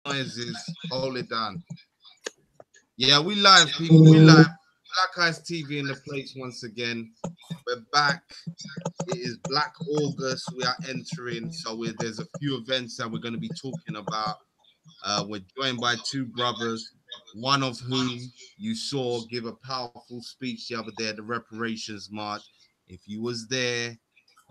noises, hold it down. Yeah, we live, people. We live. Black Eyes TV in the place once again. We're back. It is Black August. We are entering. So there's a few events that we're going to be talking about. We're joined by two brothers, one of whom you saw give a powerful speech the other day at the Reparations March. If you was there,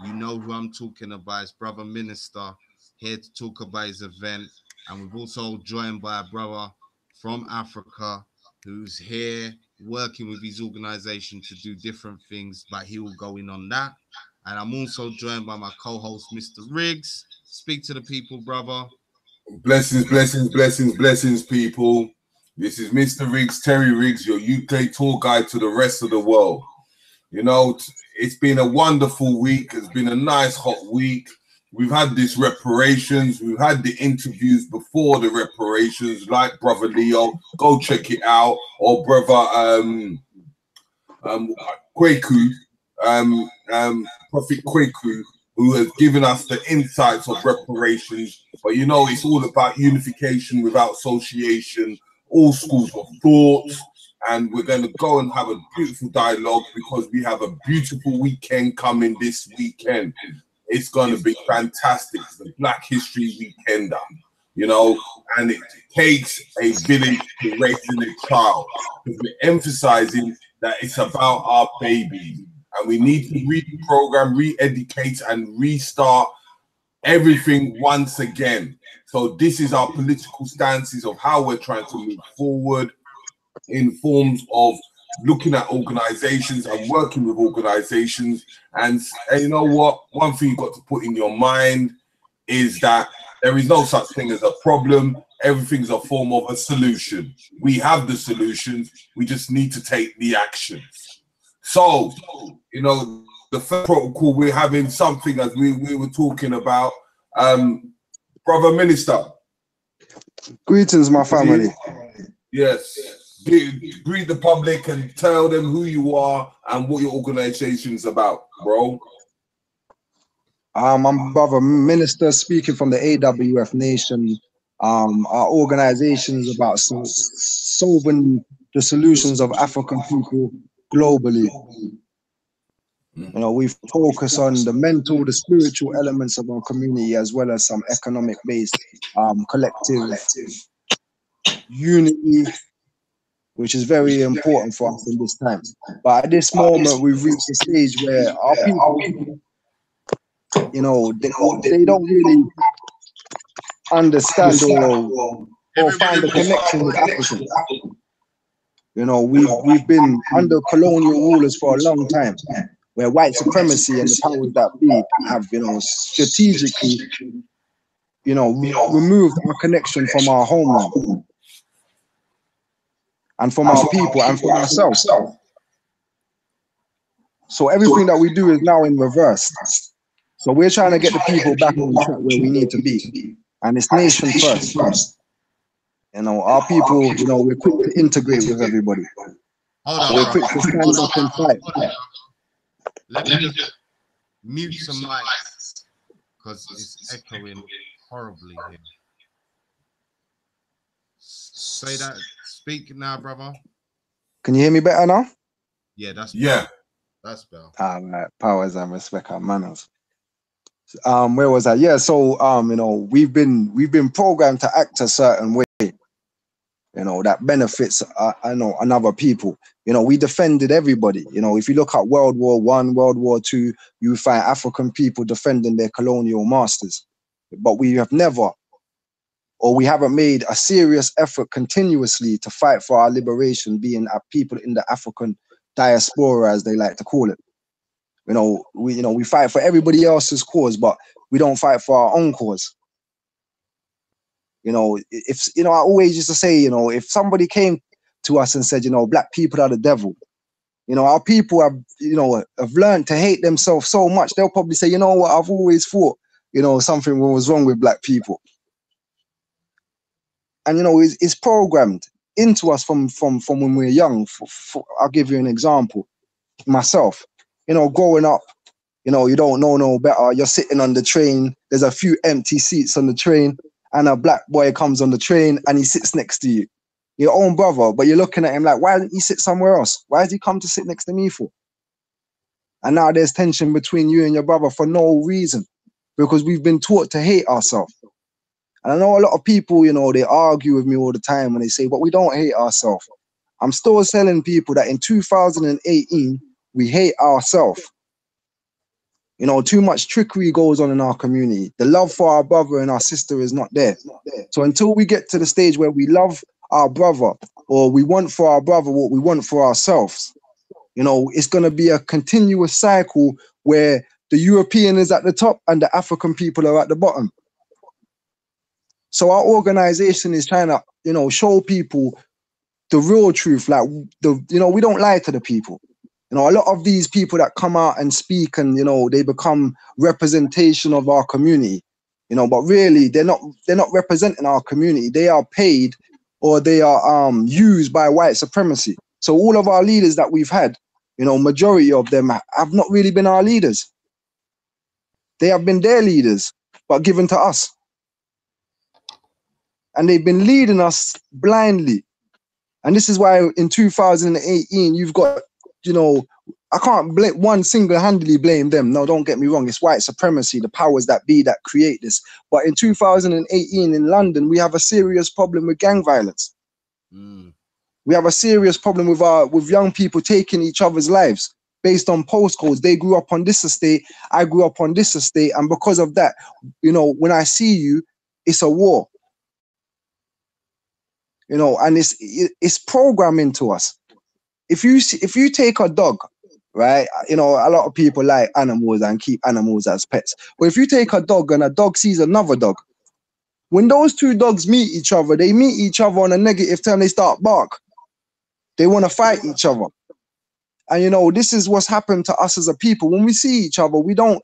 you know who I'm talking about. It's Brother Minister, here to talk about his event. And we've also joined by a brother from Africa who's here working with his organization to do different things, but he will go in on that. And I'm also joined by my co-host, Mr. Riggs. Speak to the people, brother. Blessings, blessings, blessings, blessings, people. This is Mr. Riggs, Terry Riggs, your UK tour guide to the rest of the world. You know, it's been a wonderful week. It's been a nice hot week. We've had this reparations. We've had the interviews before the reparations, like Brother Leo. Go check it out. Or Brother Kwaku, Prophet Kwaku, who has given us the insights of reparations. But you know, it's all about unification without association, all schools of thought. And we're going to go and have a beautiful dialogue because we have a beautiful weekend coming this weekend. It's going to be fantastic. It's the Black History Weekender, you know, and it takes a village to raising a child. Because we're emphasizing that it's about our babies. And we need to reprogram, re-educate, and restart everything once again. So this is our political stances of how we're trying to move forward in forms of looking at organizations and working with organizations. And you know what? One thing you've got to put in your mind is that there is no such thing as a problem. Everything's a form of a solution. We have the solutions. We just need to take the actions. So, you know, the first protocol, we're having something as we were talking about. Brother Minister. Greetings, my family. Yes. Greet the public and tell them who you are and what your organization is about, bro. I'm Brother Minister speaking from the AWF Nation. Our organization is about solving the solutions of African people globally. You know, we focus on the mental, the spiritual elements of our community, as well as some economic-based collective unity, which is very important for us in this time. But at this moment, we've reached a stage where our people, you know, they don't really understand or find a connection with Africans. You know, we've been under colonial rulers for a long time, where white supremacy and the powers that be have, you know, strategically, you know, removed our connection from our homeland and from our people and from ourselves. So everything that we do is now in reverse. So we're trying to get the people back on track where we need to be. And it's nation first. You know, our people, you know, we're quick to integrate with everybody. We're quick to stand up and fight. Let me just mute some mics because it's echoing horribly here. Say that. Speak now, brother. Can you hear me better now? Yeah, that's better. Yeah. That's better. All right, powers and respect and manners. Where was I? Yeah, so you know, we've been programmed to act a certain way, you know, that benefits I know another people. You know, we defended everybody. You know, if you look at World War I, World War II, you find African people defending their colonial masters. But we have never, or we haven't made a serious effort continuously to fight for our liberation, being people in the African diaspora, as they like to call it. You know, we fight for everybody else's cause, but we don't fight for our own cause. You know, if, you know, I always used to say, you know, if somebody came to us and said, you know, black people are the devil, you know, our people have, you know, have learned to hate themselves so much, they'll probably say, you know what, I've always thought, you know, something was wrong with black people. And, you know, it's programmed into us from when we're young. I'll give you an example. Myself, you know, growing up, you know, you don't know no better. You're sitting on the train. There's a few empty seats on the train. and a black boy comes on the train and he sits next to you, your own brother, but you're looking at him like, why didn't he sit somewhere else? Why has he come to sit next to me for? And now there's tension between you and your brother for no reason, because we've been taught to hate ourselves. And I know a lot of people, you know, they argue with me all the time when they say, but we don't hate ourselves. I'm still telling people that in 2018, we hate ourselves. You know, too much trickery goes on in our community. The love for our brother and our sister is not there. So until we get to the stage where we love our brother, or we want for our brother what we want for ourselves, you know, it's going to be a continuous cycle where the European is at the top and the African people are at the bottom. So our organization is trying to, you know, show people the real truth. Like, you know, we don't lie to the people. You know, a lot of these people that come out and speak and, you know, they become representation of our community, you know, but really they're not representing our community. They are paid, or they are used by white supremacy. So all of our leaders that we've had, you know, majority of them have not really been our leaders. They have been their leaders, but given to us. And they've been leading us blindly. And this is why in 2018, you've got, you know, I can't single-handedly blame them. No, don't get me wrong. It's white supremacy, the powers that be that create this. But in 2018 in London, we have a serious problem with gang violence. We have a serious problem with young people taking each other's lives based on postcodes. They grew up on this estate, I grew up on this estate, and because of that, you know, when I see you, it's a war. You know, and it's programmed into us. If you take a dog, right? You know, a lot of people like animals and keep animals as pets. But if you take a dog and a dog sees another dog, when those two dogs meet each other, they meet each other on a negative term. They start bark. They want to fight each other. And you know, this is what's happened to us as a people. When we see each other, we don't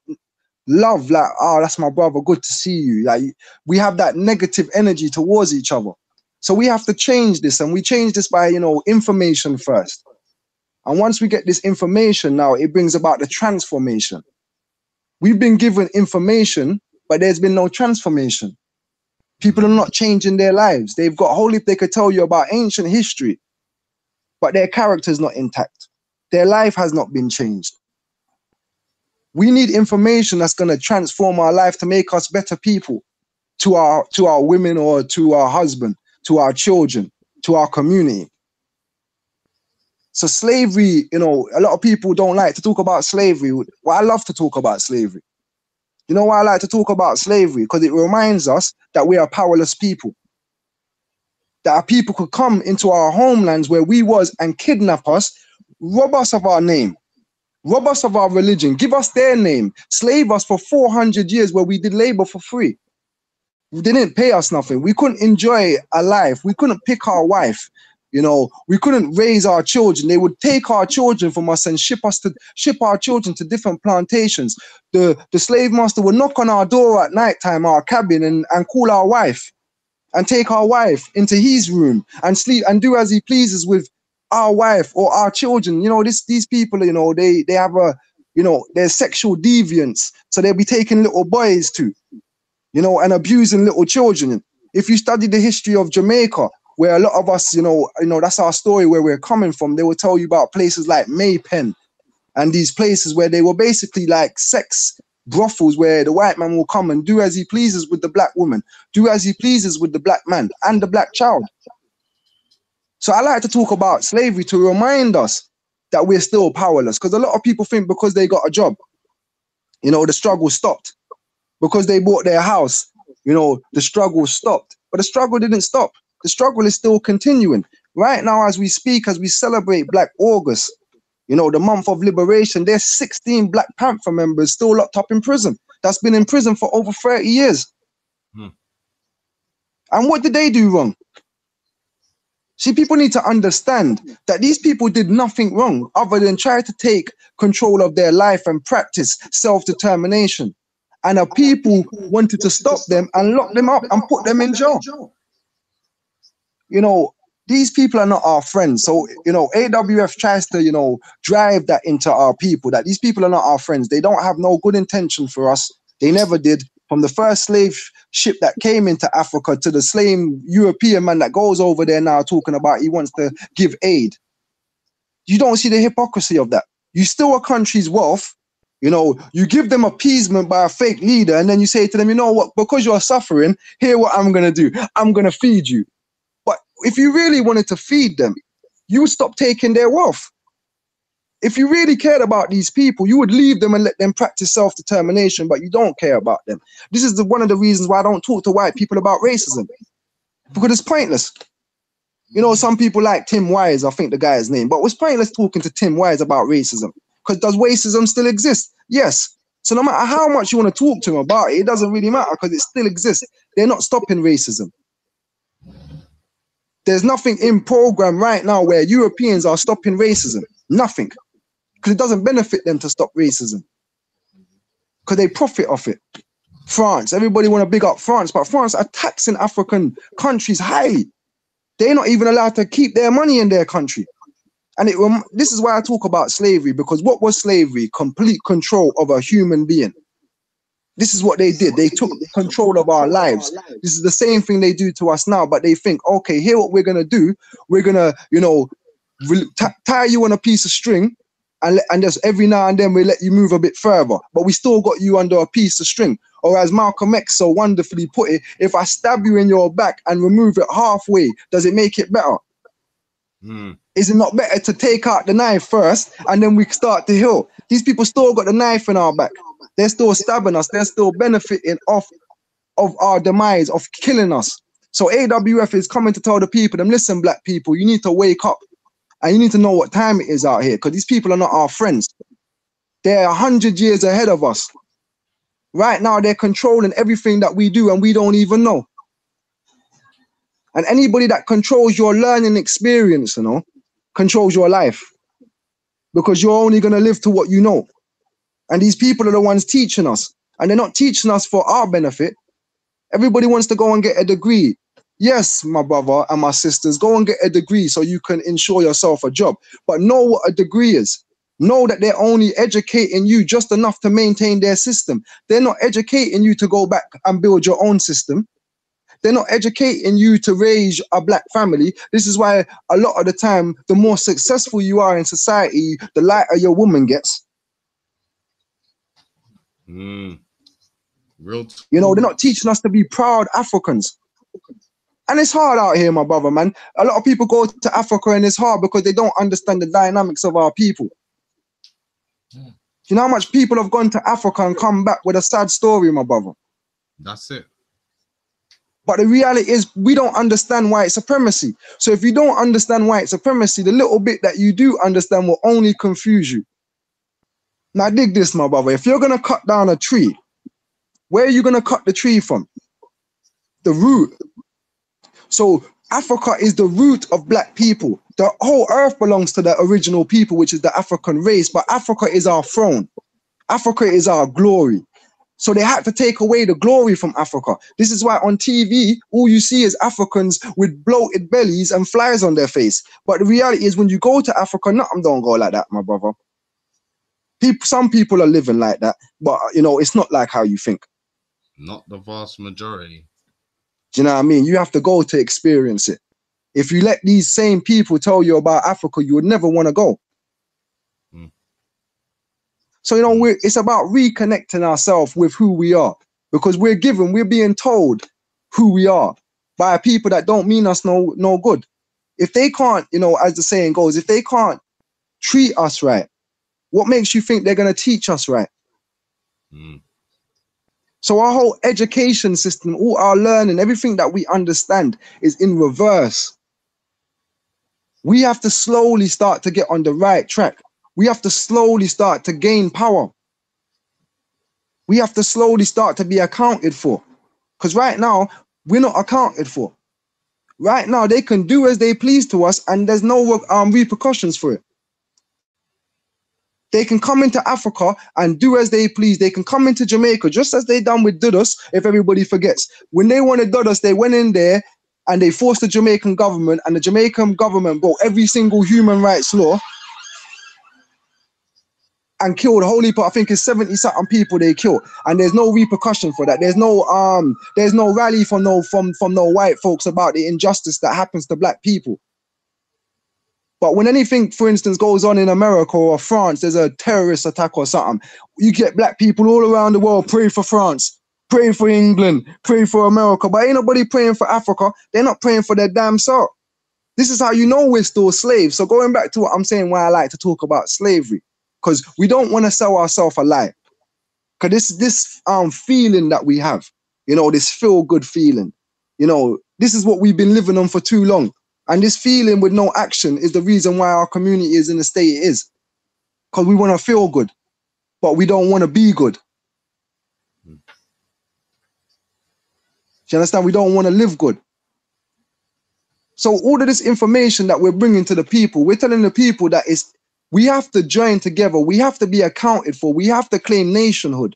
love like, oh, that's my brother, good to see you. Like, we have that negative energy towards each other. So we have to change this, and we change this by, you know, information first. And once we get this information now, it brings about the transformation. We've been given information, but there's been no transformation. People are not changing their lives. They've got whole heap they could tell you about ancient history, but their character is not intact. Their life has not been changed. We need information that's going to transform our life to make us better people to our women, or to our husband, to our children, to our community. So slavery, you know, a lot of people don't like to talk about slavery. Well, I love to talk about slavery. You know why I like to talk about slavery? Because it reminds us that we are powerless people. That our people could come into our homelands where we was and kidnap us, rob us of our name, rob us of our religion, give us their name, slave us for 400 years where we did labor for free. They didn't pay us nothing. We couldn't enjoy a life. We couldn't pick our wife. You know, we couldn't raise our children. They would take our children from us and ship our children to different plantations. The slave master would knock on our door at nighttime, our cabin, and call our wife and take our wife into his room and sleep and do as he pleases with our wife or our children. You know, these people, you know, they have a, you know, there's sexual deviance. So they'll be taking little boys too, you know, and abusing little children. If you study the history of Jamaica, where a lot of us, you know, that's our story where we're coming from, they will tell you about places like Maypen and these places where they were basically like sex brothels where the white man will come and do as he pleases with the black woman, do as he pleases with the black man and the black child. So I like to talk about slavery to remind us that we're still powerless, because a lot of people think because they got a job, you know, the struggle stopped. Because they bought their house, you know, the struggle stopped. But the struggle didn't stop. The struggle is still continuing. Right now, as we speak, as we celebrate Black August, you know, the month of liberation, there's 16 Black Panther members still locked up in prison. That's been in prison for over 30 years. And what did they do wrong? See, people need to understand that these people did nothing wrong other than try to take control of their life and practice self-determination. And the people wanted to stop them and lock them up and put them in jail. You know, these people are not our friends. So, you know, AWF tries to, you know, drive that into our people, that these people are not our friends. They don't have no good intention for us. They never did. from the first slave ship that came into Africa to the same European man that goes over there now talking about he wants to give aid. You don't see the hypocrisy of that. You steal a country's wealth, you know, you give them appeasement by a fake leader, and then you say to them, you know what, because you're suffering, here what I'm going to do. I'm going to feed you. But if you really wanted to feed them, you would stop taking their wealth. If you really cared about these people, you would leave them and let them practice self-determination, but you don't care about them. This is one of the reasons why I don't talk to white people about racism, because it's pointless. You know, some people like Tim Wise, I think the guy's name, but it was pointless talking to Tim Wise about racism, because does racism still exist? Yes. So no matter how much you want to talk to him about it, it doesn't really matter because it still exists. They're not stopping racism. There's nothing in program right now where Europeans are stopping racism. Nothing. Because it doesn't benefit them to stop racism. Because they profit off it. France, everybody want to big up France, but France are taxing African countries highly. They're not even allowed to keep their money in their country. And this is why I talk about slavery, because what was slavery? Complete control of a human being. This is what they did. They took control of our lives. This is the same thing they do to us now, but they think, okay, here what we're going to do, we're going to, you know, tie you on a piece of string, and just every now and then we let you move a bit further, but we still got you under a piece of string. Or as Malcolm X so wonderfully put it, if I stab you in your back and remove it halfway, does it make it better? Is it not better to take out the knife first and then we start to heal? These people still got the knife in our back. They're still stabbing us. They're still benefiting of our demise, of killing us. So AWF is coming to tell the people, them, listen, black people, you need to wake up. And you need to know what time it is out here, because these people are not our friends. They're 100 years ahead of us. Right now, they're controlling everything that we do and we don't even know. And anybody that controls your learning experience, you know, controls your life. Because you're only going to live to what you know. And these people are the ones teaching us. And they're not teaching us for our benefit. Everybody wants to go and get a degree. Yes, my brother and my sisters, go and get a degree so you can ensure yourself a job. But know what a degree is. Know that they're only educating you just enough to maintain their system. They're not educating you to go back and build your own system. They're not educating you to raise a black family. This is why a lot of the time, the more successful you are in society, the lighter your woman gets. Real you know, they're not teaching us to be proud Africans. And it's hard out here, my brother, man. A lot of people go to Africa and it's hard because they don't understand the dynamics of our people. You know how much people have gone to Africa and come back with a sad story, my brother? That's it. But the reality is we don't understand white supremacy. So if you don't understand white supremacy, the little bit that you do understand will only confuse you. Now dig this, my brother. If you're going to cut down a tree, where are you going to cut the tree from? The root. So Africa is the root of black people. The whole earth belongs to the original people, which is the African race, but Africa is our throne. Africa is our glory. So they had to take away the glory from Africa. This is why on TV, all you see is Africans with bloated bellies and flies on their face. But the reality is when you go to Africa, nothing don't go like that, my brother. Some people are living like that, but you know, it's not like how you think. Not the vast majority. Do you know what I mean? You have to go to experience it. If you let these same people tell you about Africa, you would never want to go. So, you know, it's about reconnecting ourselves with who we are, because we're being told who we are by people that don't mean us no good. If they can't, you know, as the saying goes, if they can't treat us right, what makes you think they're going to teach us right? So our whole education system, all our learning, everything that we understand is in reverse. We have to slowly start to get on the right track. We have to slowly start to gain power. We have to slowly start to be accounted for. Because right now, we're not accounted for. Right now, they can do as they please to us and there's no repercussions for it. They can come into Africa and do as they please. They can come into Jamaica, just as they done with Dudas, if everybody forgets. When they wanted Dudas, they went in there and they forced the Jamaican government, and the Jamaican government broke every single human rights law. and killed a whole heap of, I think it's 70 something people they killed, and there's no repercussion for that. There's no rally from no white folks about the injustice that happens to black people. But when anything, for instance, goes on in America or France, there's a terrorist attack or something, you get black people all around the world pray for France, pray for England, pray for America, but ain't nobody praying for Africa. They're not praying for their damn self. This is how you know we're still slaves. So going back to what I'm saying, why I like to talk about slavery, because we don't want to sell ourselves a lie. Because this feeling that we have, you know, this feel-good feeling, you know, this is what we've been living on for too long. And this feeling with no action is the reason why our community is in the state it is. Because we want to feel good, but we don't want to be good. Do you understand? We don't want to live good. So all of this information that we're bringing to the people, we're telling the people that we have to join together. We have to be accounted for. We have to claim nationhood.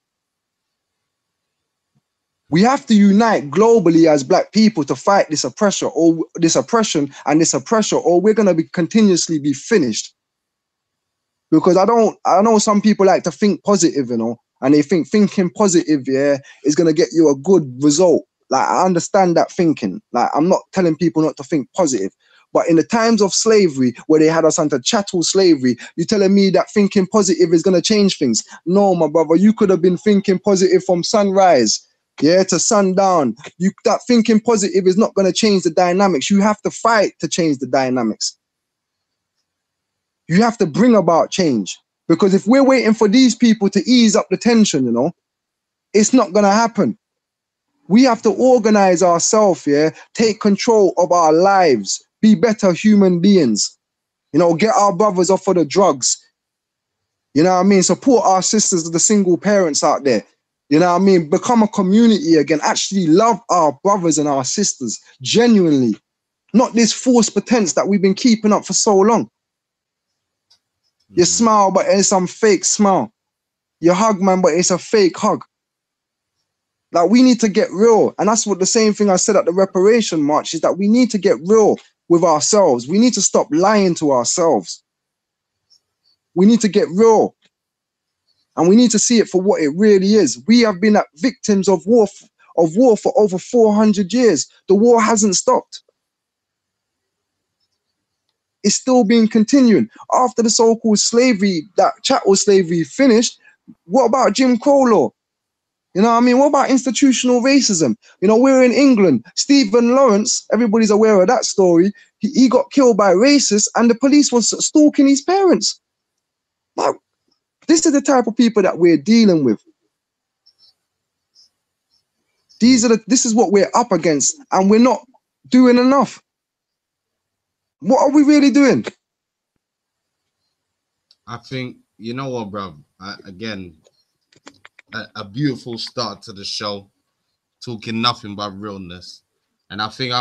We have to unite globally as black people to fight this oppression and this oppressor, or we're going to continuously be finished. Because I know some people like to think positive, you know, and they think thinking positive, yeah, is going to get you a good result. Like, I understand that thinking. Like, I'm not telling people not to think positive. But in the times of slavery, where they had us under chattel slavery, you're telling me that thinking positive is going to change things? No, my brother, you could have been thinking positive from sunrise, yeah, to sundown. That thinking positive is not going to change the dynamics. You have to fight to change the dynamics. You have to bring about change. Because if we're waiting for these people to ease up the tension, you know, it's not going to happen. We have to organize ourselves, yeah, take control of our lives, be better human beings, you know, get our brothers off of the drugs, you know what I mean? Support our sisters, the single parents out there, you know what I mean? Become a community again, actually love our brothers and our sisters, genuinely, not this false pretense that we've been keeping up for so long. You smile, but it's some fake smile. You hug, man, but it's a fake hug. Like, we need to get real. And that's what the same thing I said at the reparation march is that we need to get real with ourselves. We need to stop lying to ourselves. We need to get real. And we need to see it for what it really is. We have been victims of war for over 400 years. The war hasn't stopped. It's still been continuing. After the so-called slavery, that chattel slavery finished, what about Jim Crow law? You know what I mean? What about institutional racism? You know, we're in England. Stephen Lawrence, everybody's aware of that story. He got killed by racists and the police was stalking his parents. Like, this is the type of people that we're dealing with. This is what we're up against, and we're not doing enough. What are we really doing? I think, you know what, bro? Again, a beautiful start to the show, talking nothing but realness. And I think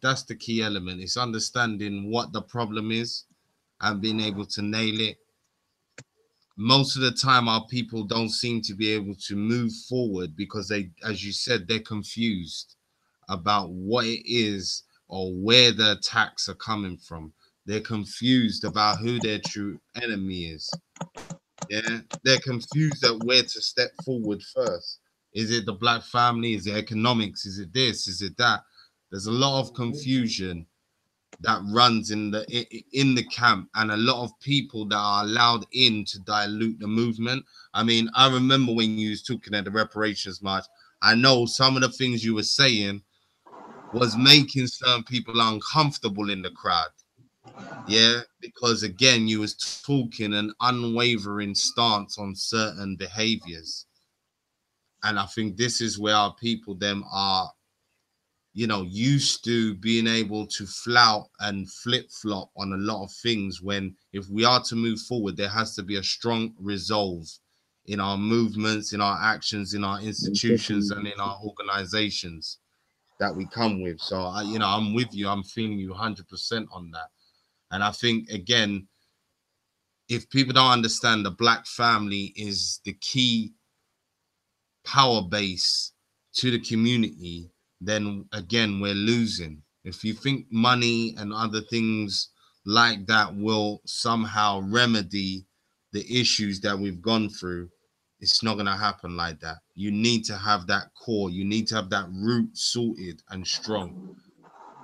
that's the key element. It's understanding what the problem is and being able to nail it. Most of the time, our people don't seem to be able to move forward because they, as you said, they're confused about what it is or where the attacks are coming from. They're confused about who their true enemy is. Yeah, they're confused at where to step forward first. Is it the black family? Is it economics? Is it this? Is it that? There's a lot of confusion that runs in the camp, and a lot of people that are allowed in to dilute the movement. I mean, I remember when you was talking at the reparations march, I know some of the things you were saying was making certain people uncomfortable in the crowd. Yeah, because again, you was talking an unwavering stance on certain behaviors. And I think this is where our people them are, you know, used to being able to flout and flip-flop on a lot of things, when if we are to move forward, there has to be a strong resolve in our movements, in our actions, in our institutions, and in our organizations that we come with. So I'm with you. I'm feeling you 100% on that. And I think, again, if people don't understand, the black family is the key power base to the community, then again, we're losing. If you think money and other things like that will somehow remedy the issues that we've gone through, it's not going to happen like that. You need to have that core. You need to have that root sorted and strong.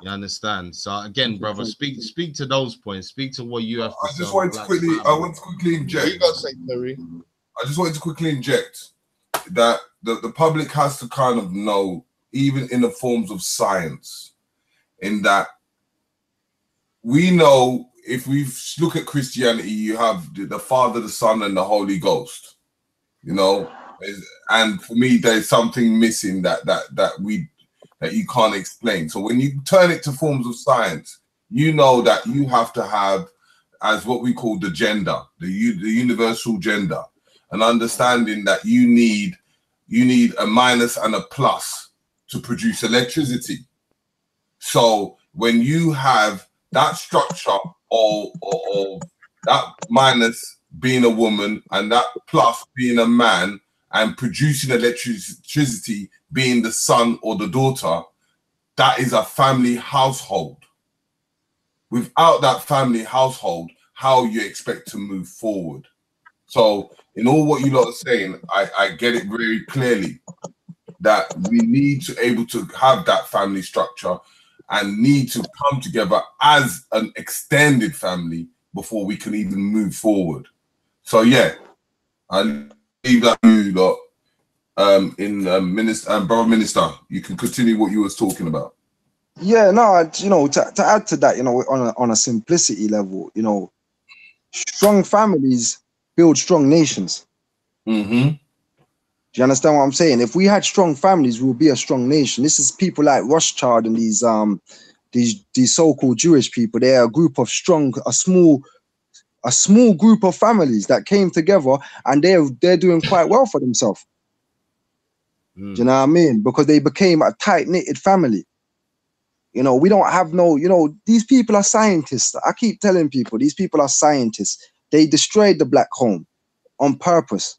You understand? So again, brother, speak to those points. Speak to what you have to say. I want to quickly inject. What you got to say, Terry? I just wanted to quickly inject that the public has to kind of know, even in the forms of science, in that we know if we look at Christianity, you have the Father, the Son, and the Holy Ghost. You know, and for me, there's something missing that you can't explain. So when you turn it to forms of science, you know that you have to have, as what we call the gender, the universal gender, an understanding that you need a minus and a plus to produce electricity. So when you have that structure of that minus being a woman and that plus being a man and producing electricity being the son or the daughter, that is a family household. Without that family household, how you expect to move forward? So in all what you lot are saying, I get it very clearly that we need to able to have that family structure and need to come together as an extended family before we can even move forward. So yeah, I leave that to you lot. Brother Minister, you can continue what you was talking about. Yeah, no, you know, to add to that, you know, on a simplicity level, you know, strong families build strong nations. Mm-hmm. Do you understand what I'm saying? If we had strong families, we would be a strong nation. This is people like Rothschild and these so-called Jewish people. They're a group of a small group of families that came together, and they're doing quite well for themselves. Do you know what I mean? Because they became a tight-knitted family. You know, we don't have no, you know, these people are scientists. I keep telling people, these people are scientists. They destroyed the black home on purpose.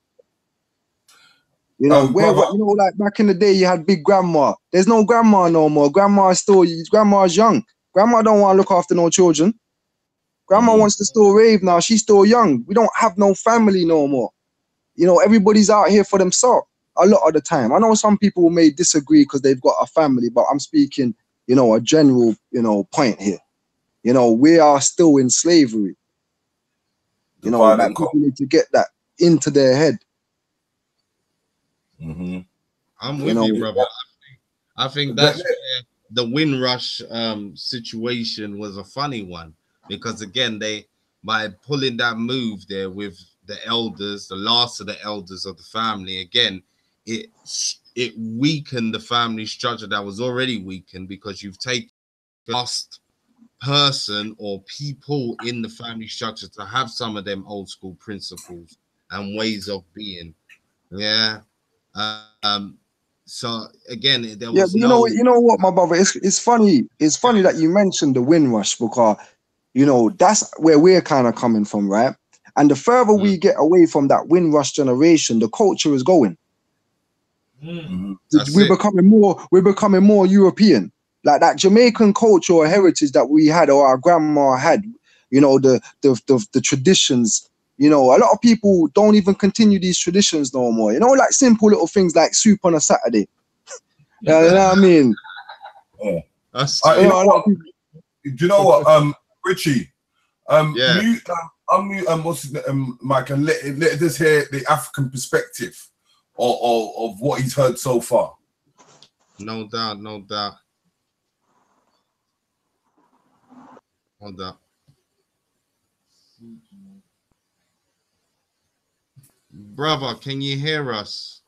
You know, you know, like back in the day, you had big grandma. There's no grandma no more. Grandma's young. Grandma don't want to look after no children. Grandma wants to still rave now. She's still young. We don't have no family no more. You know, everybody's out here for themselves a lot of the time. I know some people may disagree because they've got a family, but I'm speaking, you know, a general, you know, point here. You know, we are still in slavery. You know, like people need to get that into their head. I'm with you, brother. I think that's where the Windrush situation was a funny one, because again, by pulling that move there with the elders, the last of the elders of the family, again, it weakened the family structure that was already weakened, because you've taken the last person or people in the family structure to have some of them old school principles and ways of being. Yeah. So again, there was you know what, my brother, it's funny that you mentioned the Windrush, because you know that's where we're kind of coming from, right? And the further we get away from that Windrush generation, the culture is going. We're becoming more European, like that Jamaican culture or heritage that we had or our grandma had. You know, the traditions. You know, a lot of people don't even continue these traditions no more. You know, like simple little things like soup on a Saturday. You know what I mean? Do you know what, Richie? Mute, unmute, what's his name, Mike, and let us hear the African perspective of what he's heard so far. No doubt. Hold up. Brother, can you hear us?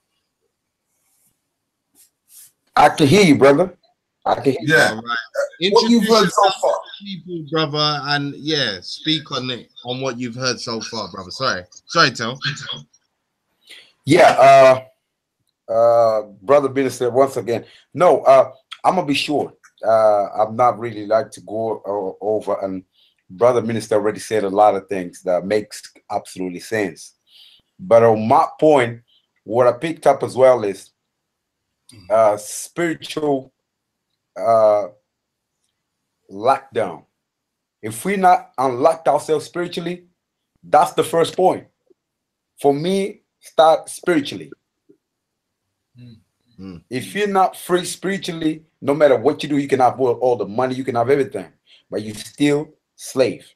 I can hear you, brother. I can hear you. Yeah. All right. What you've heard so far, people, brother, and yeah, speak on it, on what you've heard so far, brother. Sorry, Tel. Yeah, brother Minister, once again. No, I'm gonna be short. I'm not really like to go over, and brother Minister already said a lot of things that makes absolutely sense. But on my point, what I picked up as well is spiritual lockdown. If we not unlocked ourselves spiritually, that's the first point. For me, start spiritually. Mm. If you're not free spiritually, no matter what you do, you can have all the money, you can have everything, but you're still slave.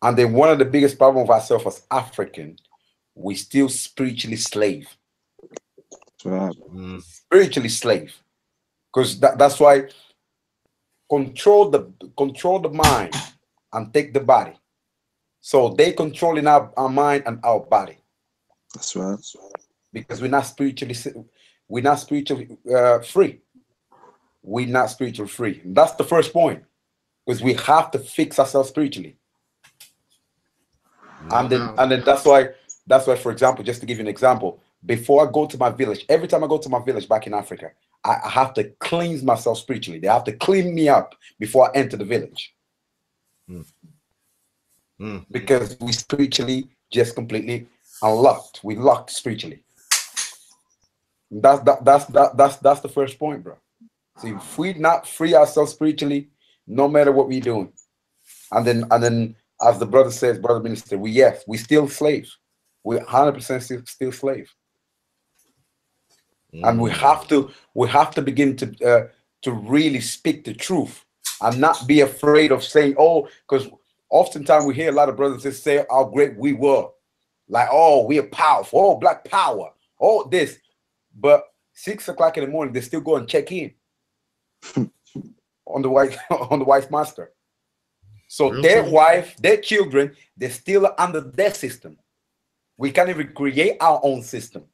And then one of the biggest problems of ourselves as African, we still spiritually slave. Right. Spiritually slave. Because that's why control the mind and take the body. So they controlling our mind and our body. That's right. Because we're not spiritually free. We're not spiritually free. That's the first point. Because we have to fix ourselves spiritually. And then that's why, for example, just to give you an example, before I go to my village, every time I go to my village back in Africa, I have to cleanse myself spiritually. They have to clean me up before I enter the village. Because we spiritually just completely unlocked. We locked spiritually. That's the first point, bro. See, if we not free ourselves spiritually, no matter what we're doing, and then as the brother says, brother minister, we still slaves. We're 100% still slave, and we have to begin to really speak the truth and not be afraid of saying, oh, because oftentimes we hear a lot of brothers just say how great we were, like, oh, we are powerful, oh, black power, oh, this, but 6 o'clock in the morning they still go and check in on the wife master. So their wife, their children, they're still under their system. We can't even create our own system.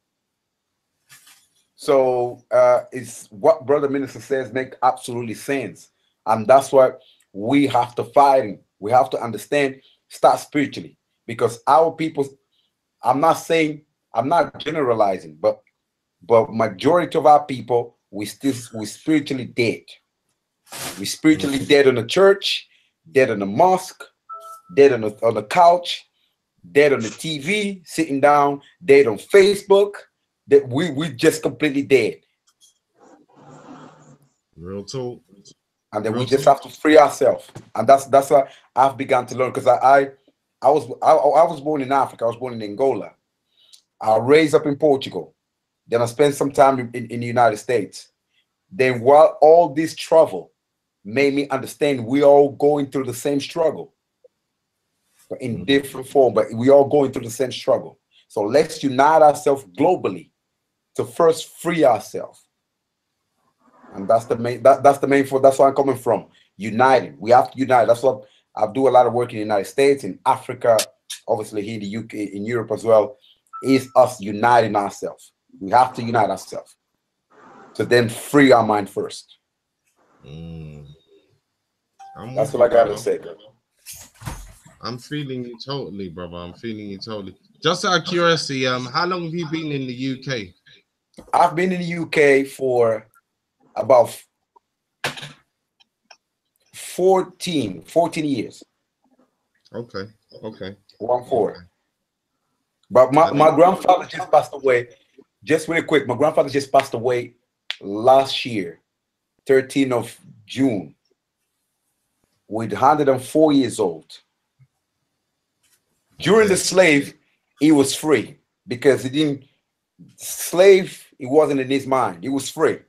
So it's what brother minister says make absolutely sense, and that's why we have to fight. We have to understand, start spiritually, because our people. I'm not generalizing, but majority of our people, we spiritually dead. We spiritually dead on the church, dead on the mosque, dead on the couch, dead on the TV, sitting down, dead on Facebook. That we just completely dead. Real talk. And then we just have to free ourselves. And that's what I've begun to learn, because I was born in Africa. I was born in Angola. I raised up in Portugal. Then I spent some time in the United States. Then while all this travel made me understand we all going through the same struggle, but in different form, but we all going through the same struggle. So let's unite ourselves globally to first free ourselves. And that's the main that's where I'm coming from. United. We have to unite. That's what I do a lot of work in the United States, in Africa, obviously here in the UK, in Europe as well, is us uniting ourselves. We have to unite ourselves to then free our mind first. That's what I gotta say, bro. I'm feeling you totally, brother. I'm feeling you totally. Just out of curiosity, how long have you been in the UK? I've been in the UK for about 14 years. Okay. 1-4. But my grandfather just passed away. Just really quick, my grandfather just passed away last year, 13th of June, with 104 years old. During the slave, he was free because he didn't slave. It wasn't in his mind. He was free.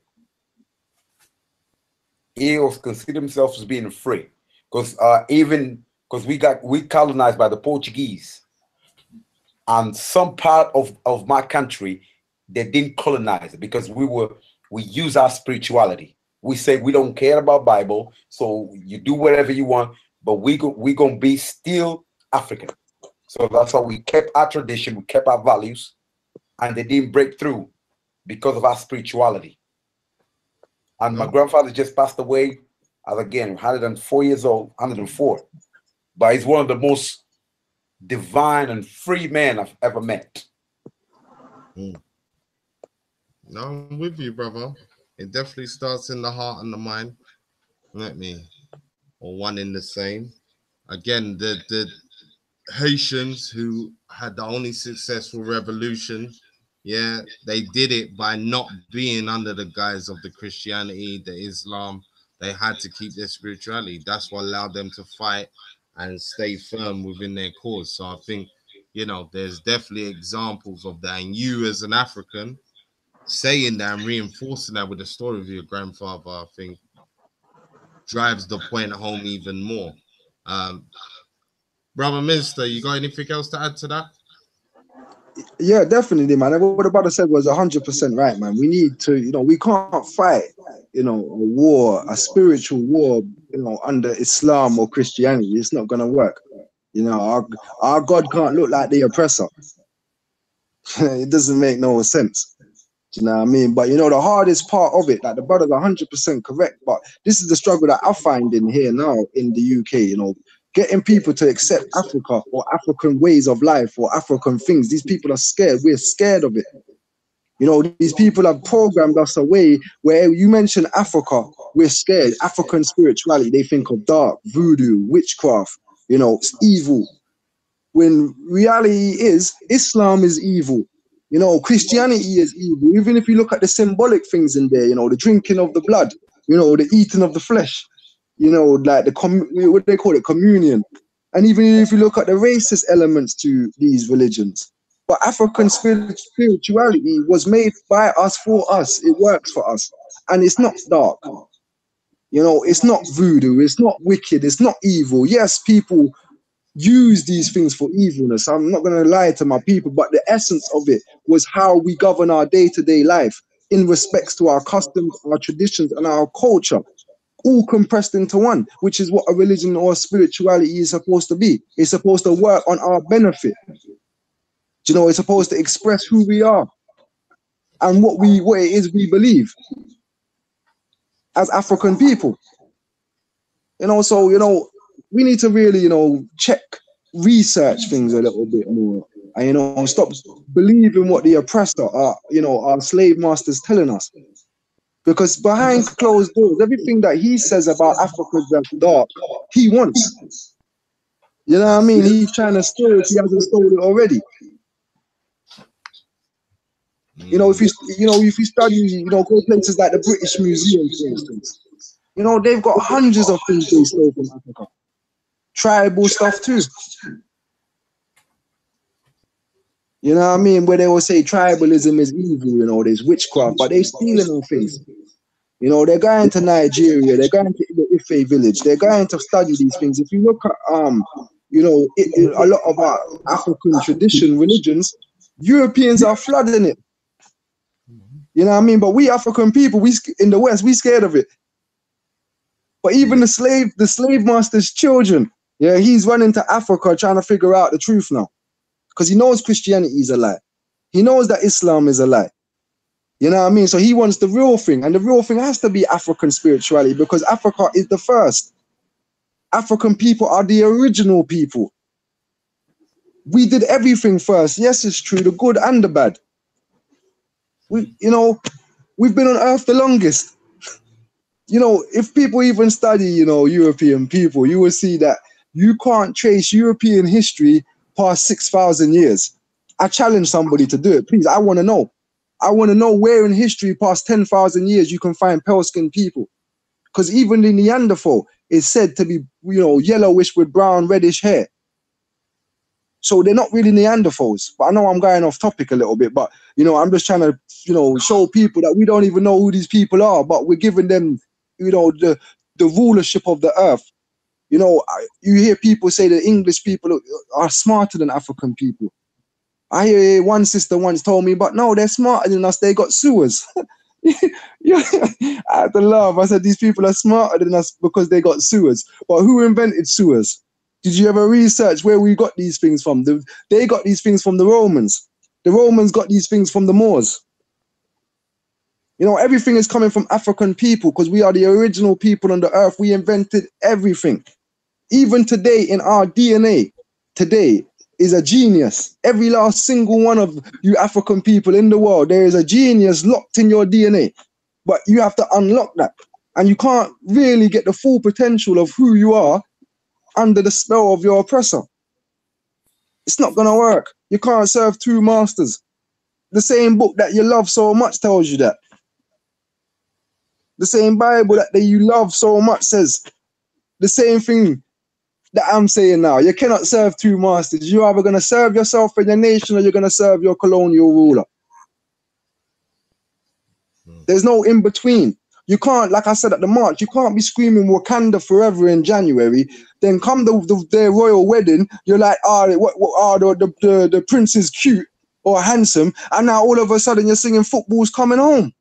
He was considered himself as being free because even because we colonized by the Portuguese, and some part of my country they didn't colonize it because we use our spirituality. We say we don't care about Bible, so you do whatever you want, but we gonna be still African. So that's why we kept our tradition, we kept our values, and they didn't break through because of our spirituality. And my grandfather just passed away, as again, 104 years old, 104. But he's one of the most divine and free men I've ever met. No, I'm with you, brother. It definitely starts in the heart and the mind. Let me, or one in the same. Again, the Haitians who had the only successful revolution, yeah, they did it by not being under the guise of the Christianity, the Islam. They had to keep their spirituality. That's what allowed them to fight and stay firm within their cause. So I think, you know, there's definitely examples of that. And you, as an African, saying that and reinforcing that with the story of your grandfather, I think, drives the point home even more. Um, Brother Minister, you got anything else to add to that? Yeah, definitely, man. What the brother said was 100% right, man. We need to, we can't fight, a war, a spiritual war, under Islam or Christianity. It's not gonna work. Our God can't look like the oppressor. It doesn't make no sense. Do you know what I mean? But the hardest part of it, like the brother's 100% correct, but this is the struggle that I find in here now in the UK, getting people to accept Africa or African ways of life or African things. These people are scared. We're scared of it. These people have programmed us away where you mention Africa, we're scared. African spirituality, they think of dark, voodoo, witchcraft, it's evil. When reality is, Islam is evil. Christianity is evil. Even if you look at the symbolic things in there, the drinking of the blood, the eating of the flesh, like what they call it, communion. And even if you look at the racist elements to these religions. But African spirituality was made by us, for us. It works for us. And it's not dark. It's not voodoo. It's not wicked. It's not evil. Yes, people use these things for evilness. I'm not going to lie to my people, but the essence of it was how we govern our day-to-day life in respects to our customs, our traditions, and our culture, all compressed into one, which is what a religion or a spirituality is supposed to be. It's supposed to work on our benefit. It's supposed to express who we are and what it is we believe as African people. So, we need to really, check, research things a little bit more and, stop believing what the oppressor, our slave masters telling us. Because behind closed doors, everything that he says about Africa that's dark, he wants. You know what I mean? He's trying to steal it. He hasn't stolen it already. If you study, go places like the British Museum, for instance, they've got hundreds of things they stole from Africa. Tribal stuff too. You know what I mean? Where they will say tribalism is evil, there's witchcraft, but they're stealing all things. They're going to Nigeria, they're going to the Ife village, they're going to study these things. If you look at, a lot of our African tradition, religions, Europeans are flooding it. You know what I mean? But we African people, in the West, we scared of it. But even the slave master's children, he's running to Africa trying to figure out the truth now. Because he knows Christianity is a lie. He knows that Islam is a lie. You know what I mean? So he wants the real thing. And the real thing has to be African spirituality because Africa is the first. African people are the original people. We did everything first. Yes, it's true, the good and the bad. We've been on earth the longest. If people even study, European people, you will see that you can't trace European history past 6,000 years. I challenge somebody to do it. Please, I want to know. I want to know where in history past 10,000 years you can find pale-skinned people. Because even the Neanderthal is said to be, yellowish with brown, reddish hair. So they're not really Neanderthals. But I know I'm going off topic a little bit. But, I'm just trying to, show people that we don't even know who these people are. But we're giving them, the rulership of the earth. You hear people say that English people are smarter than African people. I hear one sister once told me, but no, they're smarter than us. They got sewers. I had to laugh. I said, these people are smarter than us because they got sewers. But who invented sewers? Did you ever research where we got these things from? They got these things from the Romans. The Romans got these things from the Moors. Everything is coming from African people because we are the original people on the earth. We invented everything. Even today in our DNA, today is a genius. Every last single one of you African people in the world, there is a genius locked in your DNA. But you have to unlock that. And you can't really get the full potential of who you are under the spell of your oppressor. It's not going to work. You can't serve two masters. The same book that you love so much tells you that. The same Bible that you love so much says the same thing that I'm saying now. You cannot serve two masters. You're either going to serve yourself and your nation, or you're going to serve your colonial ruler. There's no in between. You can't, like I said at the march, you can't be screaming Wakanda forever in January. Then come their royal wedding, you're like, the prince is cute or handsome, and now all of a sudden you're singing football's coming home.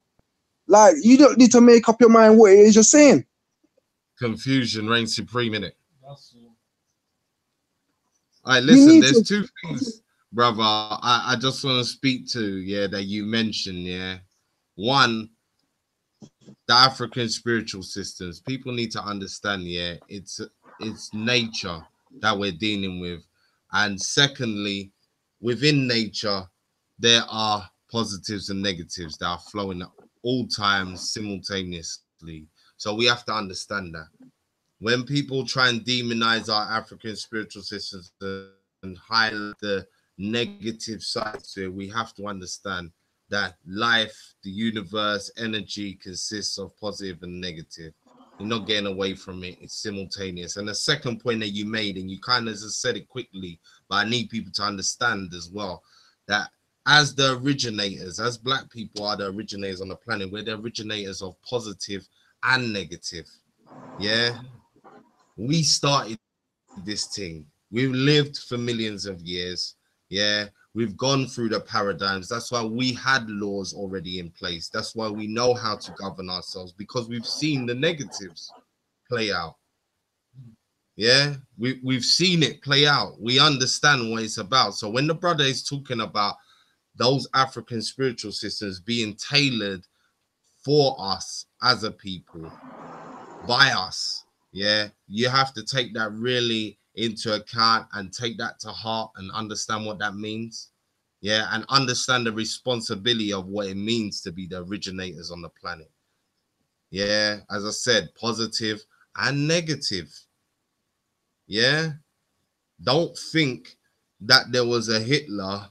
Like, you don't need to make up your mind what it is you're saying. Confusion reigns supreme in it. All right, listen, there's two things, brother, I just want to speak to, yeah, that you mentioned, yeah. One, the African spiritual systems. People need to understand, yeah, it's nature that we're dealing with. And secondly, within nature, there are positives and negatives that are flowing at all times simultaneously. So we have to understand that. When people try and demonize our African spiritual systems and highlight the negative sides to it, we have to understand that life, the universe, energy consists of positive and negative. You're not getting away from it. It's simultaneous. And the second point that you made, and you kind of just said it quickly, but I need people to understand as well, that as the originators, as Black people are the originators on the planet, we're the originators of positive and negative. Yeah. We started this thing. We've lived for millions of years. Yeah. We've gone through the paradigms. That's why we had laws already in place. That's why we know how to govern ourselves, because we've seen the negatives play out. Yeah, we've seen it play out. We understand what it's about. So when the brother is talking about those African spiritual systems being tailored for us as a people, by us, yeah, you have to take that really into account and take that to heart and understand what that means. Yeah, and understand the responsibility of what it means to be the originators on the planet. Yeah, as I said, positive and negative. Yeah, don't think that there was a Hitler,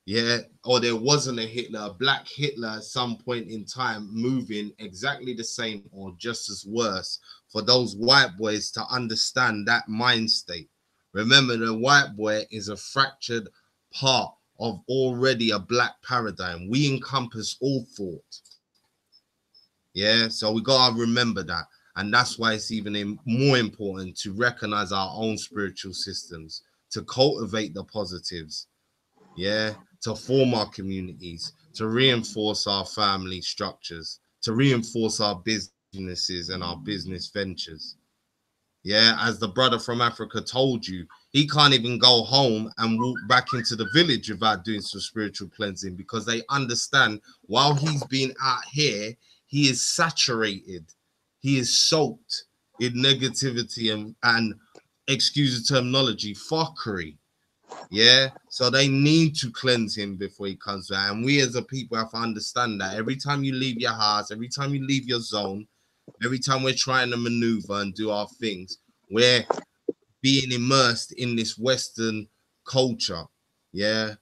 yeah, or there wasn't a Hitler, a Black Hitler at some point in time moving exactly the same or just as worse, for those white boys to understand that mind state. Remember, the white boy is a fractured part of already a Black paradigm. We encompass all thought. Yeah, so we gotta remember that. And that's why it's even more important to recognize our own spiritual systems, to cultivate the positives, yeah, to form our communities, to reinforce our family structures, to reinforce our businesses and our business ventures. Yeah, as the brother from Africa told you, he can't even go home and walk back into the village without doing some spiritual cleansing, because they understand while he's been out here, he is saturated, he is soaked in negativity and excuse the terminology, fuckery. Yeah, so they need to cleanse him before he comes back. And we as a people have to understand that every time you leave your house, every time you leave your zone, every time we're trying to maneuver and do our things, we're being immersed in this Western culture. Yeah,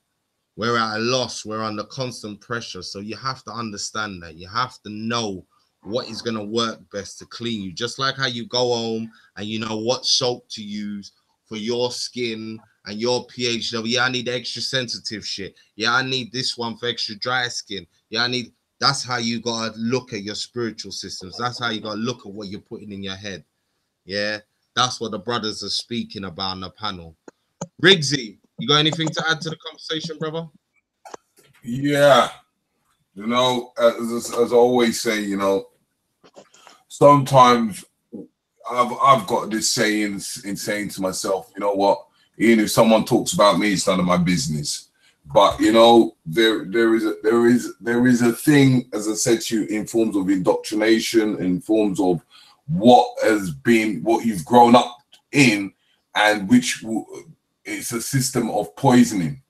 we're at a loss, we're under constant pressure. So you have to understand that. You have to know what is going to work best to clean you. Just like how you go home and you know what soap to use for your skin and your pH level. Yeah, I need extra sensitive shit. Yeah, I need this one for extra dry skin. Yeah, that's how you gotta look at your spiritual systems. That's how you gotta look at what you're putting in your head. Yeah, that's what the brothers are speaking about on the panel. Riggsy, you got anything to add to the conversation, brother? Yeah, you know, as I always say, you know, sometimes I've got this saying in saying to myself, you know what, even if someone talks about me, it's none of my business. But you know, there is a thing, as I said to you, in forms of indoctrination, in forms of what you've grown up in, and which it's a system of poisoning.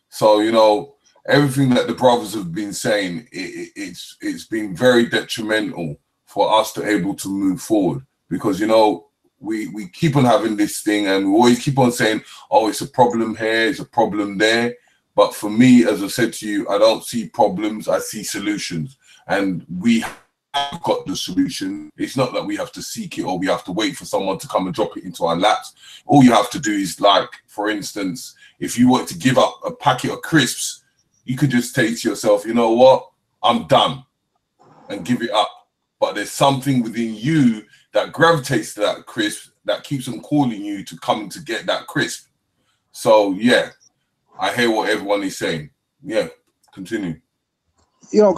So you know, everything that the brothers have been saying, it's been very detrimental for us to able to move forward, because you know, we keep on having this thing and we always keep on saying, oh, it's a problem here, it's a problem there. But for me, as I said to you, I don't see problems, I see solutions. And we have got the solution. It's not that we have to seek it or we have to wait for someone to come and drop it into our laps. All you have to do is, like, for instance, if you want to give up a packet of crisps, you could just say to yourself, you know what, I'm done, and give it up. But there's something within you that gravitates to that crisp that keeps them calling you to come to get that crisp. So yeah, I hear what everyone is saying. Yeah, continue. You know,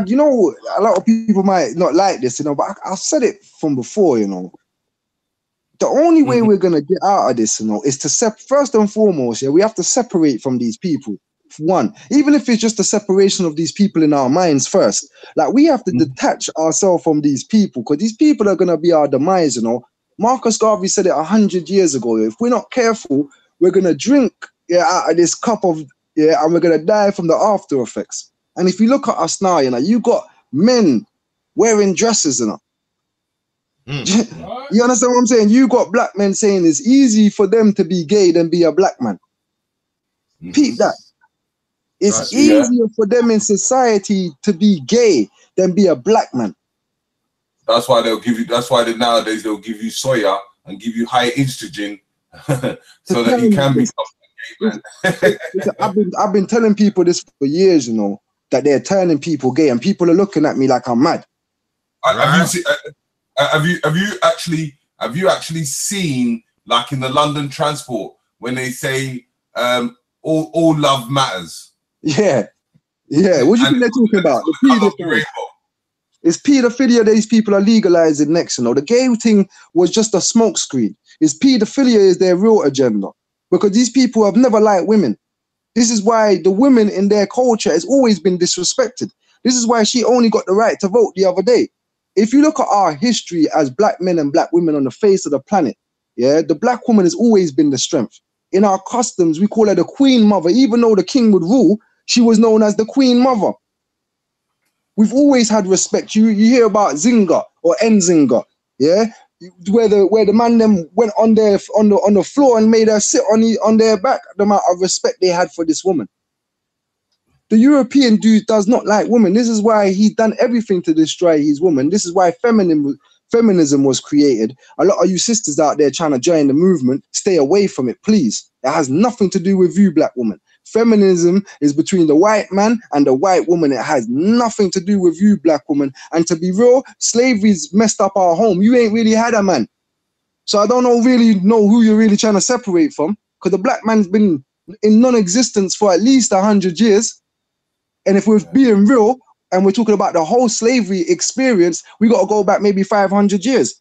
you know, a lot of people might not like this, you know, but I've said it from before, you know. The only way we're gonna get out of this, you know, is to first and foremost, yeah, we have to separate from these people. One, even if it's just the separation of these people in our minds first, like we have to detach ourselves from these people, because these people are gonna be our demise, you know. Marcus Garvey said it 100 years ago. If we're not careful, we're gonna drink out of this cup of and we're gonna die from the after effects. And if you look at us now, you know, you got men wearing dresses, you know. You understand what I'm saying? You got black men saying it's easy for them to be gay than be a black man. Peep that. It's easier for them in society to be gay than be a black man. That's why they'll give you. That's why nowadays they'll give you soya and give you high estrogen, so that you can become a gay man. I've been telling people this for years, you know, that they're turning people gay, and people are looking at me like I'm mad. Have you actually seen, like, in the London transport when they say all love matters? Yeah. What do you think they're talking about? It's paedophilia these people are legalizing next, you know. The gay thing was just a smokescreen. It's paedophilia is their real agenda, because these people have never liked women. This is why the women in their culture has always been disrespected. This is why she only got the right to vote the other day. If you look at our history as black men and black women on the face of the planet, yeah, the black woman has always been the strength. In our customs, we call her the queen mother. Even though the king would rule, she was known as the queen mother. We've always had respect. You hear about Zinga or Nzinga, yeah, where the man them went on the floor and made her sit on their back. The amount of respect they had for this woman. The European dude does not like women. This is why he's done everything to destroy his woman. This is why feminism was created. A lot of you sisters out there trying to join the movement, stay away from it, please. It has nothing to do with you, black woman. Feminism is between the white man and the white woman. It has nothing to do with you, black woman. And to be real, slavery's messed up our home. You ain't really had a man. So I don't really know who you're really trying to separate from, because the black man's been in non-existence for at least 100 years. And if we're being real, and we're talking about the whole slavery experience, we got to go back maybe 500 years,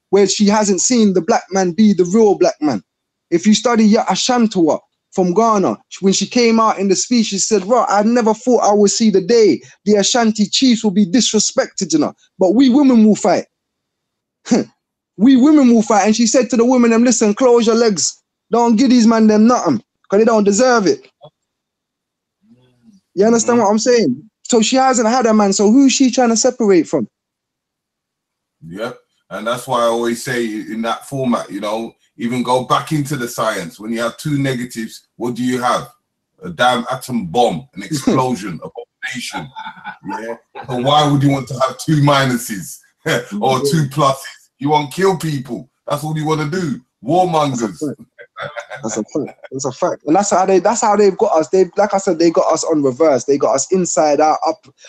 where she hasn't seen the black man be the real black man. If you study Ashantua from Ghana, when she came out in the speech, she said, "Right, I never thought I would see the day the Ashanti chiefs will be disrespected, you know, but we women will fight." We women will fight. And she said to the women, them, listen, close your legs. Don't give these men them nothing, because they don't deserve it. You understand what I'm saying? So she hasn't had a man. So who's she trying to separate from? Yep. And that's why I always say in that format, you know, even go back into the science. When you have two negatives, what do you have? A damn atom bomb, an explosion, a population. Yeah. So why would you want to have two minuses or two pluses? You want to kill people. That's all you want to do. Warmongers. That's a fact. That's a fact. And that's how they've got us. Like I said, they got us on reverse. They got us inside out,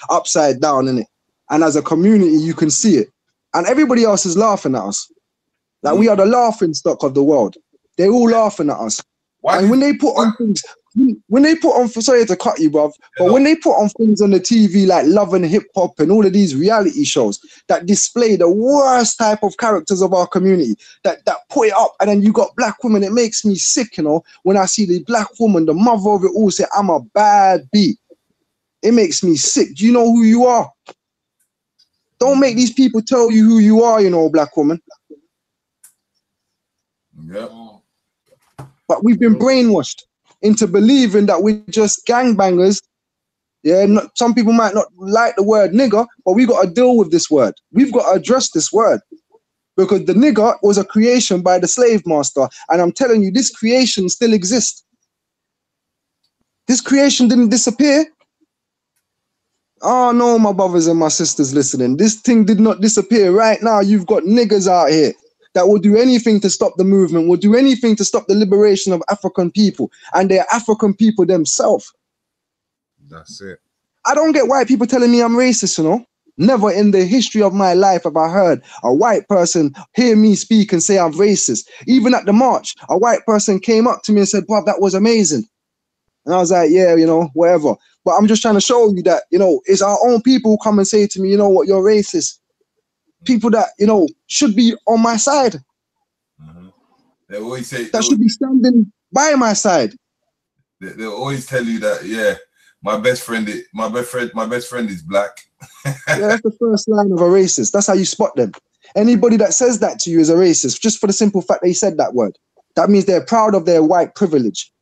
upside down, innit? And as a community, you can see it. And everybody else is laughing at us. Like we are the laughing stock of the world. They're all laughing at us. And when they put on things, sorry to cut you, bruv, but when they put on things on the TV like Love and Hip Hop and all of these reality shows that display the worst type of characters of our community, that put it up, and then you got black women, it makes me sick, you know, when I see the black woman, the mother of it all, say, "I'm a bad bee." It makes me sick. Do you know who you are? Don't make these people tell you who you are, you know, black woman. Yeah. But we've been brainwashed into believing that we're just gangbangers. Yeah, some people might not like the word nigger, but we got to deal with this word. We've got to address this word, because the nigger was a creation by the slave master. And I'm telling you, this creation still exists. This creation didn't disappear. Oh no, my brothers and my sisters listening. This thing did not disappear. Right now, you've got niggas out here that will do anything to stop the movement, will do anything to stop the liberation of African people, and they're African people themselves. That's it. I don't get white people telling me I'm racist, you know. Never in the history of my life have I heard a white person hear me speak and say I'm racist. Even at the march, a white person came up to me and said, "Bob, that was amazing." And I was like, yeah, you know, whatever. But I'm just trying to show you that, you know, it's our own people who come and say to me, you know what, you're racist. People that, you know, should be on my side. They always say that should be standing by my side. They'll always tell you that, yeah, my best friend is black. Yeah, that's the first line of a racist. That's how you spot them. Anybody that says that to you is a racist, just for the simple fact they said that word. That means they're proud of their white privilege.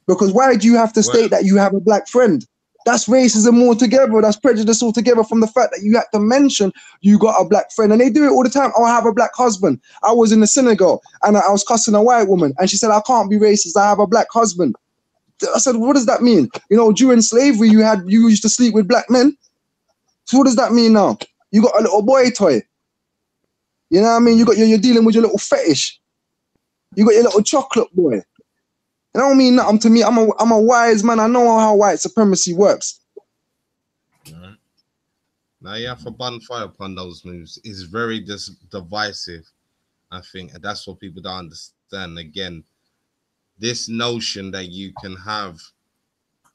Because why do you have to state that you have a black friend? That's racism altogether. That's prejudice altogether from the fact that you had to mention you got a black friend. And they do it all the time. Oh, I have a black husband. I was in the synagogue and I was cussing a white woman. And she said, I can't be racist. I have a black husband. I said, what does that mean? You know, during slavery, you used to sleep with black men. So what does that mean now? You got a little boy toy. You know what I mean? You're dealing with your little fetish. You got your little chocolate boy. It don't mean nothing to me. I'm a wise man. I know how white supremacy works. Now you have to bonfire upon those moves. It's very divisive, I think, and that's what people don't understand. Again, this notion that you can have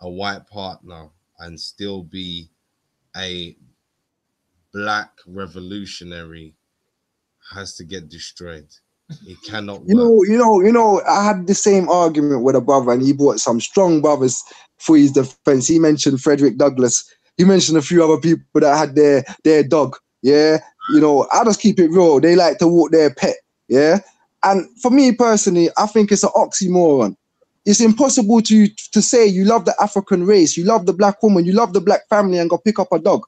a white partner and still be a black revolutionary has to get destroyed. It cannot work. You know, I had the same argument with a brother, and he brought some strong brothers for his defense. He mentioned Frederick Douglass. He mentioned a few other people that had their dog. Yeah, you know, I just keep it real. They like to walk their pet. Yeah, and for me personally, I think it's an oxymoron. It's impossible to say you love the African race, you love the black woman, you love the black family, and go pick up a dog.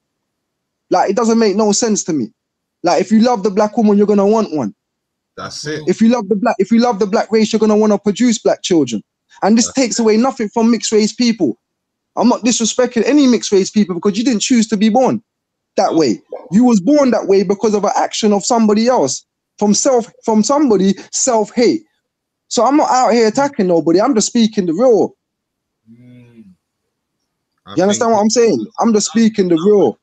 Like, it doesn't make no sense to me. Like, if you love the black woman, you're gonna want one. That's it. If you love the black race, you're gonna want to produce black children. And this takes away nothing from mixed race people. I'm not disrespecting any mixed race people because you didn't choose to be born that way. You was born that way because of an action of somebody else, from somebody self-hate. So I'm not out here attacking nobody. I'm just speaking the real. You understand what I'm saying? I'm just speaking the real.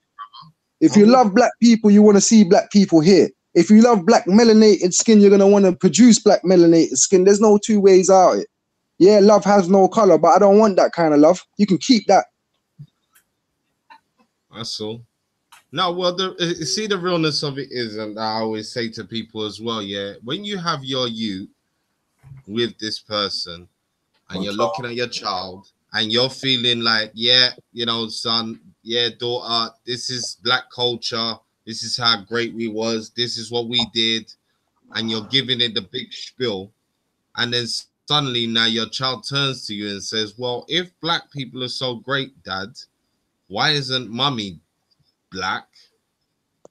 If you love black people, you want to see black people here. If you love black melanated skin, you're going to want to produce black melanated skin. There's no two ways out it. Yeah, love has no color, but I don't want that kind of love. You can keep that. That's all. No, well, see, the realness of it is, and I always say to people as well, yeah, when you have your youth with this person and you're looking at your child and you're feeling like, yeah, you know, son, yeah, daughter, this is black culture. This is how great we was. This is what we did. And you're giving it the big spiel. And then suddenly now your child turns to you and says, well, if black people are so great, Dad, why isn't mommy black?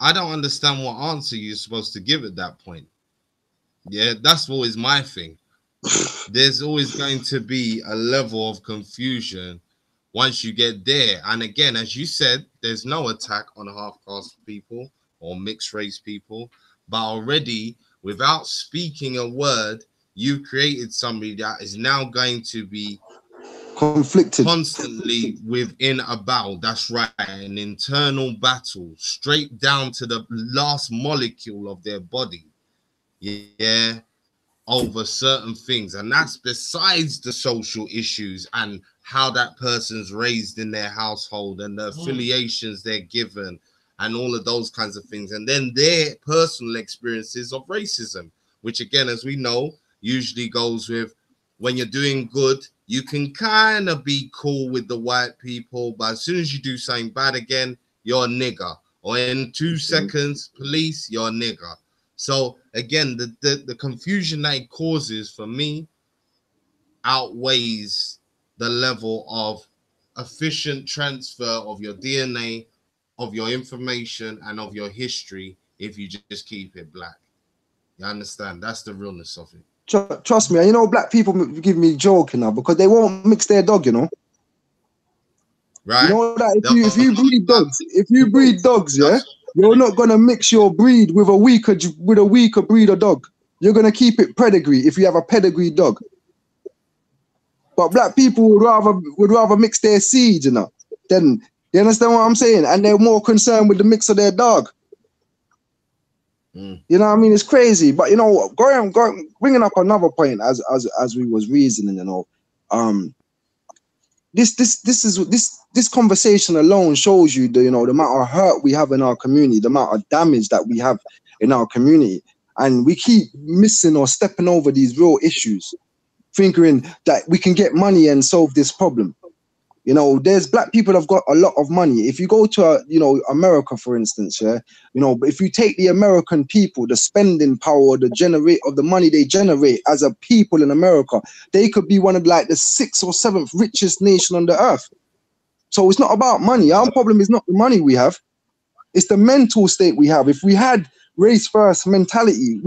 I don't understand what answer you're supposed to give at that point. Yeah, that's always my thing. There's always going to be a level of confusion once you get there. And again, as you said, there's no attack on half-caste people or mixed race people, but already without speaking a word, you've created somebody that is now going to be conflicted constantly within a battle. That's right, an internal battle straight down to the last molecule of their body. Yeah, over certain things, and that's besides the social issues and how that person's raised in their household and the affiliations they're given and all of those kinds of things, and then their personal experiences of racism, which again, as we know, usually goes with when you're doing good, you can kind of be cool with the white people, but as soon as you do something bad again, you're a nigger, or in 2 seconds, police, you're a nigger. So again, the confusion that it causes for me outweighs the level of efficient transfer of your DNA, of your information, and of your history if you just keep it black. You understand? That's the realness of it. Trust me, you know, black people give me joking now because they won't mix their dog, you know. right? You know that They'll if you breed talk dogs, yeah, about you're not gonna mix your breed with a weaker breed of dog. You're gonna keep it pedigree if you have a pedigree dog. But black people would rather mix their seeds, you know. Then you understand what I'm saying? And they're more concerned with the mix of their dog. You know what I mean? It's crazy. But you know, bringing up another point as we was reasoning, you know, this conversation alone shows you the, you know, the amount of hurt we have in our community, the amount of damage that we have in our community, and we keep missing or stepping over these real issues, thinking that we can get money and solve this problem. You know, there's black people have got a lot of money. If you go to, you know, America, for instance, yeah, you know, if you take the American people, the spending power, the money they generate as a people in America, they could be one of like the 6th or 7th richest nation on the earth. So it's not about money. Our problem is not the money we have. It's the mental state we have. If we had race first mentality,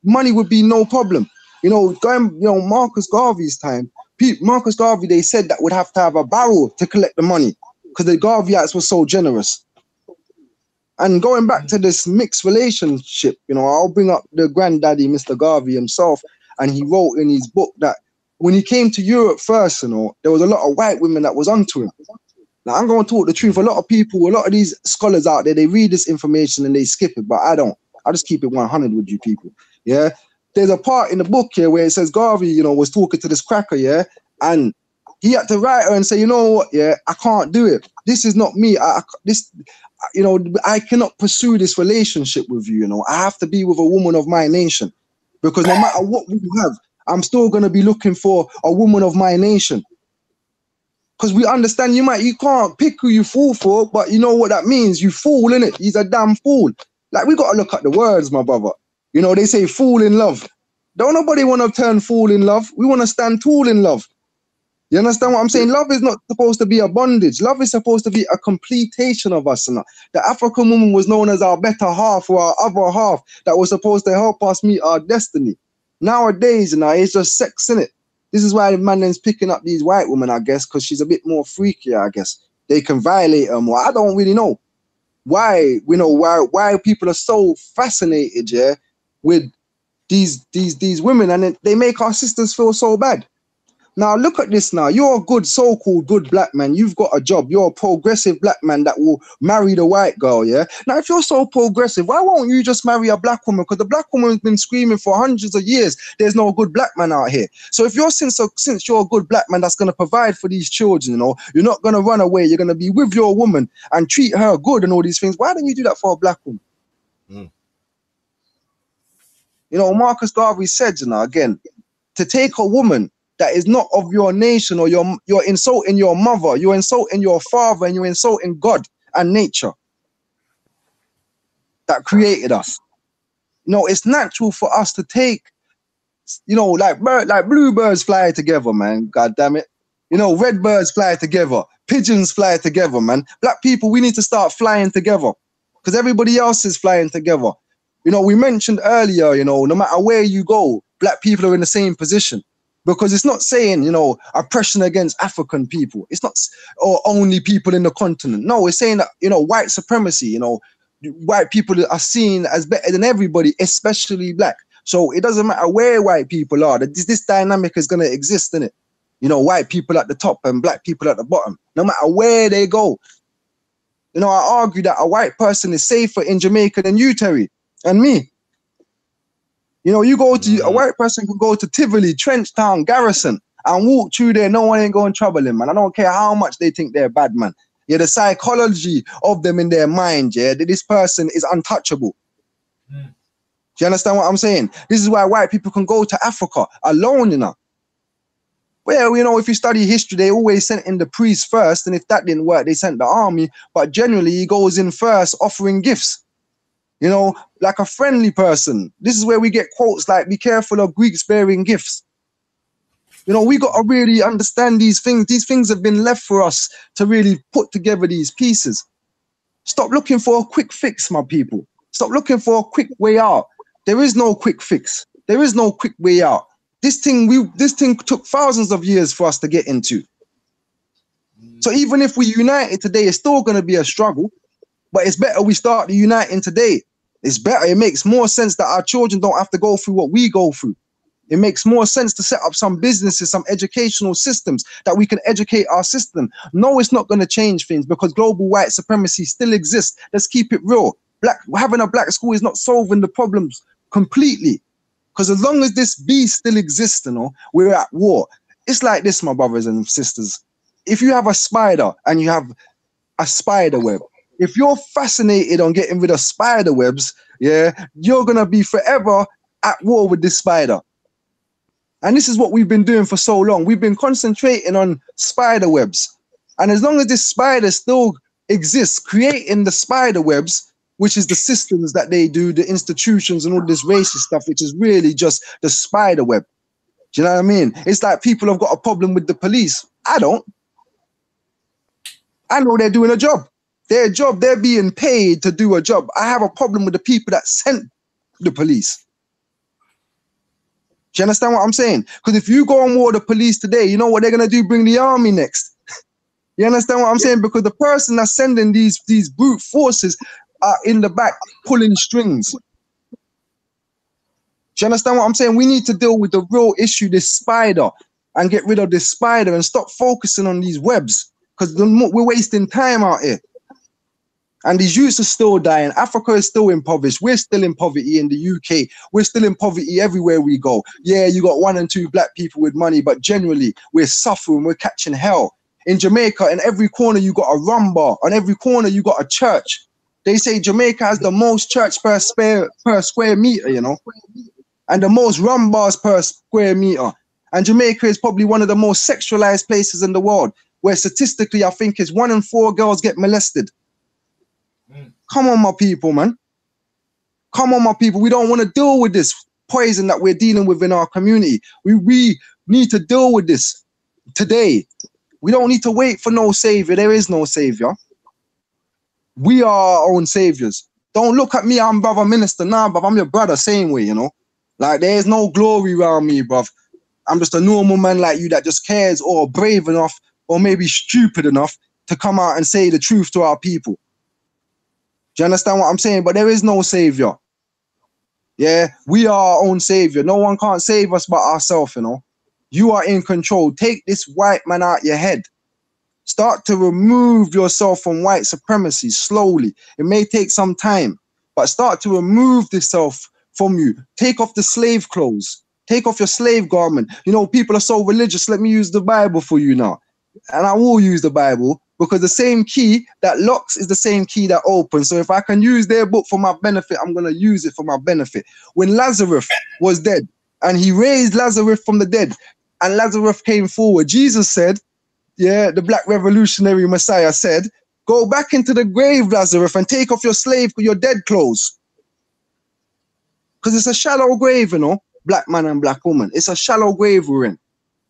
money would be no problem. You know, Marcus Garvey's time, Marcus Garvey, they said that would have to have a barrel to collect the money because the Garveyites were so generous. And going back to this mixed relationship, you know, I'll bring up the granddaddy, Mr. Garvey himself, and he wrote in his book that when he came to Europe first, you know, there was a lot of white women that was onto him. Now, I'm going to talk the truth. A lot of people, a lot of these scholars out there, they read this information and they skip it, but I don't. I just keep it 100 with you people, yeah? There's a part in the book here where it says Garvey, you know, was talking to this cracker, yeah? And he had to write her and say, you know what, yeah, I can't do it. This is not me. You know, I cannot pursue this relationship with you, you know. I have to be with a woman of my nation. Because no matter what we have, I'm still going to be looking for a woman of my nation. Because we understand you can't pick who you fall for, but you know what that means. You fool, innit? He's a damn fool. Like, we got to look at the words, my brother. You know, they say fool in love. Don't nobody want to turn fool in love. We want to stand tall in love. You understand what I'm saying? Love is not supposed to be a bondage. Love is supposed to be a completion of us. And the African woman was known as our better half or our other half that was supposed to help us meet our destiny. Nowadays, you know, it's just sex, innit? This is why the man is picking up these white women, I guess, because she's a bit more freakier, I guess. They can violate them. Well, I don't really know why, you know, why people are so fascinated, yeah, with these women, and they make our sisters feel so bad. Now look at this now. You're a good, so-called good black man. You've got a job. You're a progressive black man that will marry the white girl, yeah? Now, if you're so progressive, why won't you just marry a black woman? Because the black woman's been screaming for hundreds of years, there's no good black man out here. So if you're, since you're a good black man that's going to provide for these children, you know, you're not going to run away. You're going to be with your woman and treat her good and all these things. Why don't you do that for a black woman? You know, Marcus Garvey said, you know, again, to take a woman that is not of your nation, or you're insulting your mother, you're insulting your father, and you're insulting God and nature that created us. You know, it's natural for us to take, you know, like bluebirds fly together, man. God damn it. You know, red birds fly together, pigeons fly together, man. Black people, we need to start flying together because everybody else is flying together. You know, we mentioned earlier, you know, no matter where you go, black people are in the same position. Because it's not saying, you know, oppression against African people. It's not, or only people in the continent. No, it's saying that, you know, white supremacy, you know, white people are seen as better than everybody, especially black. So it doesn't matter where white people are. This dynamic is going to exist, innit? You know, white people at the top and black people at the bottom, no matter where they go. You know, I argue that a white person is safer in Jamaica than you, Terry, and me. You know, you go to, a white person can go to Tivoli, Trenchtown, Garrison, and walk through there. No one ain't going to trouble him, man. I don't care how much they think they're bad, man. Yeah, the psychology of them in their mind, yeah, that this person is untouchable. Do you understand what I'm saying? This is why white people can go to Africa alone, you know. Well, you know, if you study history, they always sent in the priest first, and if that didn't work, they sent the army. But generally, he goes in first, offering gifts. You know, like a friendly person. This is where we get quotes like, be careful of Greeks bearing gifts. You know, we got to really understand these things. These things have been left for us to really put together these pieces. Stop looking for a quick fix, my people. Stop looking for a quick way out. There is no quick fix. There is no quick way out. This thing took thousands of years for us to get into. So even if we united today, it's still going to be a struggle. But it's better we start uniting today. It's better. It makes more sense that our children don't have to go through what we go through. It makes more sense to set up some businesses, some educational systems that we can educate our system. No, it's not going to change things because global white supremacy still exists. Let's keep it real. Having a black school is not solving the problems completely. Because as long as this beast still exists, you know, we're at war. It's like this, my brothers and sisters. If you have a spider and you have a spider web, if you're fascinated on getting rid of spider webs, yeah, you're going to be forever at war with this spider. And this is what we've been doing for so long. We've been concentrating on spider webs. And as long as this spider still exists, creating the spider webs, which is the systems that they do, the institutions and all this racist stuff, which is really just the spider web. Do you know what I mean? It's like people have got a problem with the police. I don't. I know they're doing a job. Their job, they're being paid to do a job. I have a problem with the people that sent the police. Do you understand what I'm saying? Because if you go on war with the police today, you know what they're going to do? Bring the army next. You understand what I'm saying? Because the person that's sending these brute forces are in the back pulling strings. Do you understand what I'm saying? We need to deal with the real issue, this spider, and get rid of this spider and stop focusing on these webs because we're wasting time out here. And these youths are still dying. Africa is still impoverished. We're still in poverty in the UK. We're still in poverty everywhere we go. Yeah, you got 1 and 2 black people with money, but generally we're suffering. We're catching hell. In Jamaica, in every corner, you got a rum bar. On every corner, you got a church. They say Jamaica has the most church per square meter, you know, and the most rum bars per square meter. And Jamaica is probably one of the most sexualized places in the world, where statistically, I think it's 1 in 4 girls get molested. Come on, my people, man. Come on, my people. We don't want to deal with this poison that we're dealing with in our community. We need to deal with this today. We don't need to wait for no savior. There is no savior. We are our own saviors. Don't look at me, I'm brother minister. Nah, bruv, I'm your brother, same way, you know. Like, there's no glory around me, bruv. I'm just a normal man like you that just cares or brave enough or maybe stupid enough to come out and say the truth to our people. Do you understand what I'm saying? But there is no savior. Yeah, we are our own savior. No one can't save us but ourselves, you know. You are in control. Take this white man out your head. Start to remove yourself from white supremacy slowly. It may take some time, but start to remove this self from you. Take off the slave clothes. Take off your slave garment. You know, people are so religious. Let me use the Bible for you now. And I will use the Bible because the same key that locks is the same key that opens. So if I can use their book for my benefit, I'm going to use it for my benefit. When Lazarus was dead and he raised Lazarus from the dead and Lazarus came forward, Jesus said, yeah, the black revolutionary Messiah said, go back into the grave, Lazarus, and take off your dead clothes. Because it's a shallow grave, you know, black man and black woman. It's a shallow grave we're in.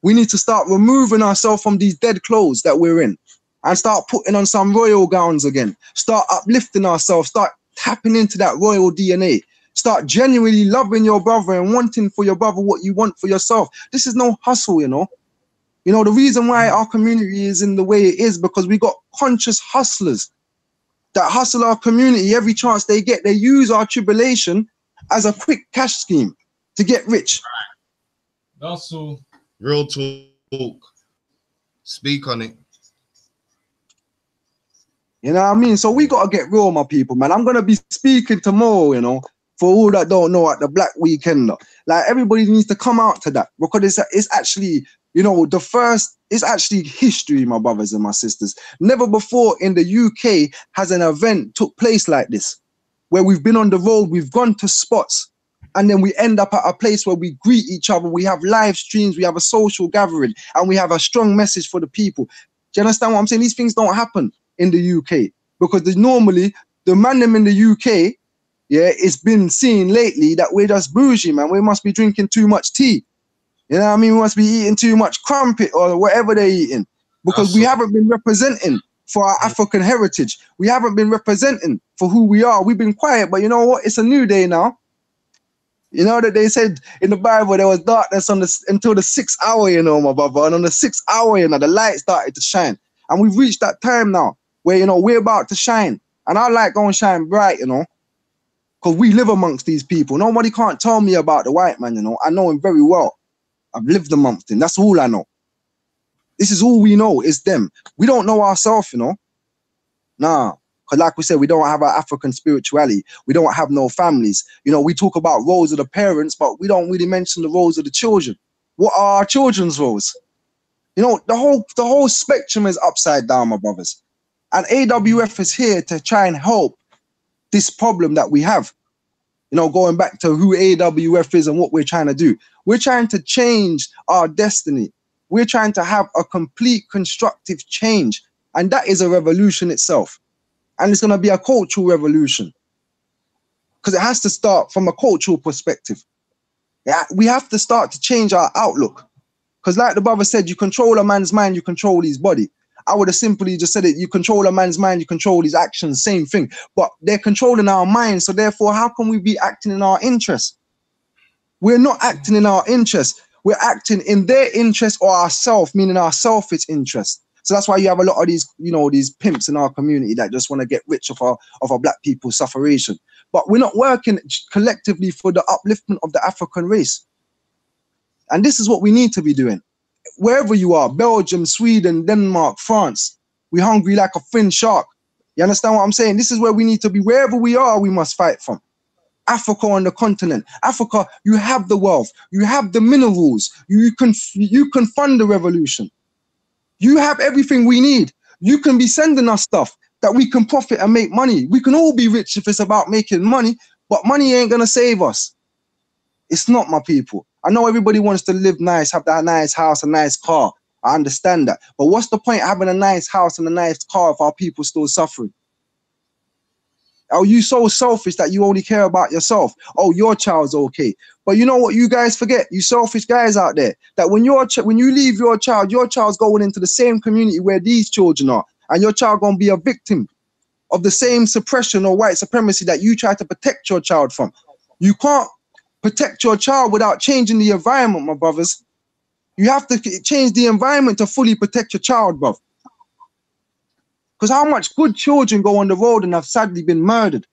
We need to start removing ourselves from these dead clothes that we're in and start putting on some royal gowns again. Start uplifting ourselves. Start tapping into that royal DNA. Start genuinely loving your brother and wanting for your brother what you want for yourself. This is no hustle, you know. You know, the reason why our community is in the way it is because we got conscious hustlers that hustle our community every chance they get. They use our tribulation as a quick cash scheme to get rich. That's all. Real talk. Speak on it. You know what I mean? So we got to get real, my people, man. I'm going to be speaking tomorrow, you know, for all that don't know, at the Black Weekend. Like, everybody needs to come out to that because it's actually, you know, it's actually history, my brothers and my sisters. Never before in the UK has an event took place like this, where we've been on the road, we've gone to spots, and then we end up at a place where we greet each other. We have live streams, we have a social gathering, and we have a strong message for the people. Do you understand what I'm saying? These things don't happen in the UK because normally the man them in the UK, yeah, it's been seen lately that we're just bougie, man. We must be drinking too much tea. You know what I mean? We must be eating too much crumpet or whatever they're eating because we haven't been representing for our African heritage. We haven't been representing for who we are. We've been quiet, but you know what? It's a new day now. You know that they said in the Bible there was darkness until the 6th hour, you know, my brother. And on the 6th hour, you know, the light started to shine. And we've reached that time now where, you know, we're about to shine. And I like going shine bright, you know, because we live amongst these people. Nobody can't tell me about the white man, you know. I know him very well. I've lived amongst him. That's all I know. This is all we know is them. We don't know ourselves, you know. Nah. Because like we said, we don't have our African spirituality. We don't have no families. You know, we talk about roles of the parents, but we don't really mention the roles of the children. What are our children's roles? You know, the whole spectrum is upside down, my brothers. And AWF is here to try and help this problem that we have. You know, going back to who AWF is and what we're trying to do. We're trying to change our destiny. We're trying to have a complete constructive change. And that is a revolution itself. And it's going to be a cultural revolution. Because it has to start from a cultural perspective. Yeah, we have to start to change our outlook. Because like the brother said, you control a man's mind, you control his body. I would have simply just said it, you control a man's mind, you control his actions, same thing. But they're controlling our minds, so therefore, how can we be acting in our interest? We're not acting in our interest. We're acting in their interest or ourself, meaning our selfish interest. So that's why you have a lot of these, you know, these pimps in our community that just want to get rich of our black people's sufferation. But we're not working collectively for the upliftment of the African race. And this is what we need to be doing. Wherever you are, Belgium, Sweden, Denmark, France, we're hungry like a fin shark. You understand what I'm saying? This is where we need to be. Wherever we are, we must fight from. Africa on the continent. Africa, you have the wealth. You have the minerals. You can fund the revolution. You have everything we need. You can be sending us stuff that we can profit and make money. We can all be rich if it's about making money, but money ain't going to save us. It's not, my people. I know everybody wants to live nice, have that nice house, a nice car. I understand that. But what's the point of having a nice house and a nice car if our people still suffering? Are you so selfish that you only care about yourself? Oh, your child's okay. But you know what you guys forget? You selfish guys out there, that when you leave your child's going into the same community where these children are, and your child gonna be a victim of the same suppression or white supremacy that you try to protect your child from. You can't protect your child without changing the environment, my brothers. You have to change the environment to fully protect your child, bruv. Because how much good children go on the road and have sadly been murdered?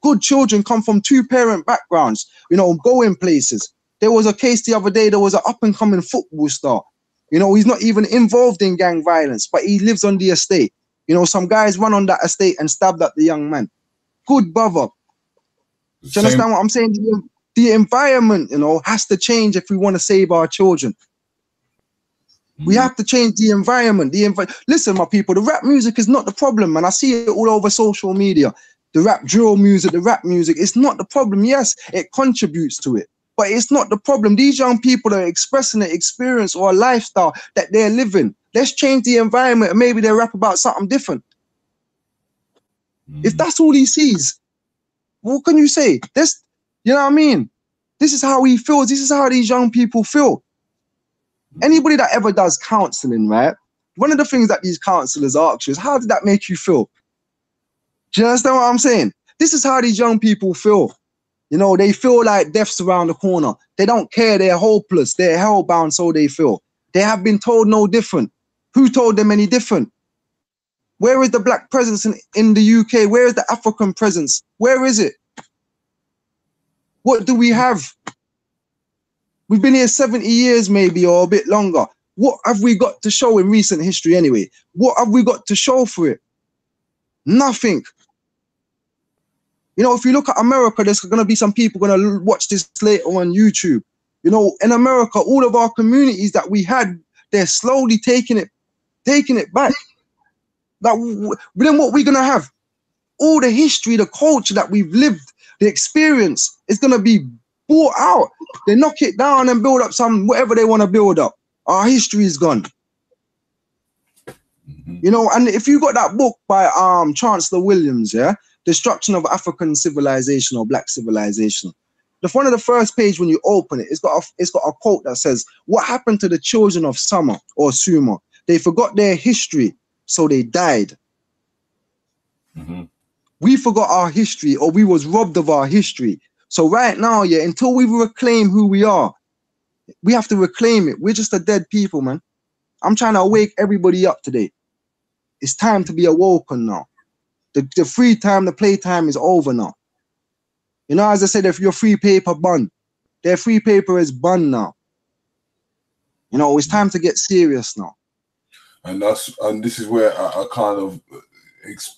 Good children come from two-parent backgrounds, you know, going places. There was a case the other day, there was an up-and-coming football star. You know, he's not even involved in gang violence, but he lives on the estate. You know, some guys run on that estate and stabbed at the young man. Good brother. Do you understand what I'm saying? The environment, you know, has to change if we want to save our children. We have to change the environment. Listen, my people, the rap music is not the problem, man. I see it all over social media. The rap drill music, the rap music, it's not the problem. Yes, it contributes to it, but it's not the problem. These young people are expressing an experience or a lifestyle that they're living. Let's change the environment and maybe they'll rap about something different. If that's all he sees, what can you say? This, you know what I mean? This is how he feels. This is how these young people feel. Anybody that ever does counseling, right? One of the things that these counselors ask you is, how did that make you feel? Do you understand what I'm saying? This is how these young people feel. You know, they feel like death's around the corner. They don't care. They're hopeless. They're hellbound, so they feel. They have been told no different. Who told them any different? Where is the black presence in the UK? Where is the African presence? Where is it? What do we have? We've been here 70 years maybe, or a bit longer. What have we got to show in recent history anyway? What have we got to show for it? Nothing. You know, if you look at America, there's going to be some people going to watch this later on YouTube. You know, in America, all of our communities that we had, they're slowly taking it back. Like, then what we're going to have? All the history, the culture that we've lived, the experience is going to be brought out. They knock it down and build up some, whatever they want to build up. Our history is gone. You know, and if you got that book by Chancellor Williams, yeah, Destruction of African Civilization or Black Civilization, the front of the first page when you open it, it's got a quote that says, "What happened to the children of Summer or Sumer? They forgot their history, so they died." We forgot our history, or we was robbed of our history. So right now, yeah, until we reclaim who we are, we have to reclaim it. We're just a dead people, man. I'm trying to wake everybody up today. It's time to be awoken now. The free time, the playtime is over now. You know, as I said, if your free paper bun, their free paper is bun now. You know, it's time to get serious now. And this is where I kind of,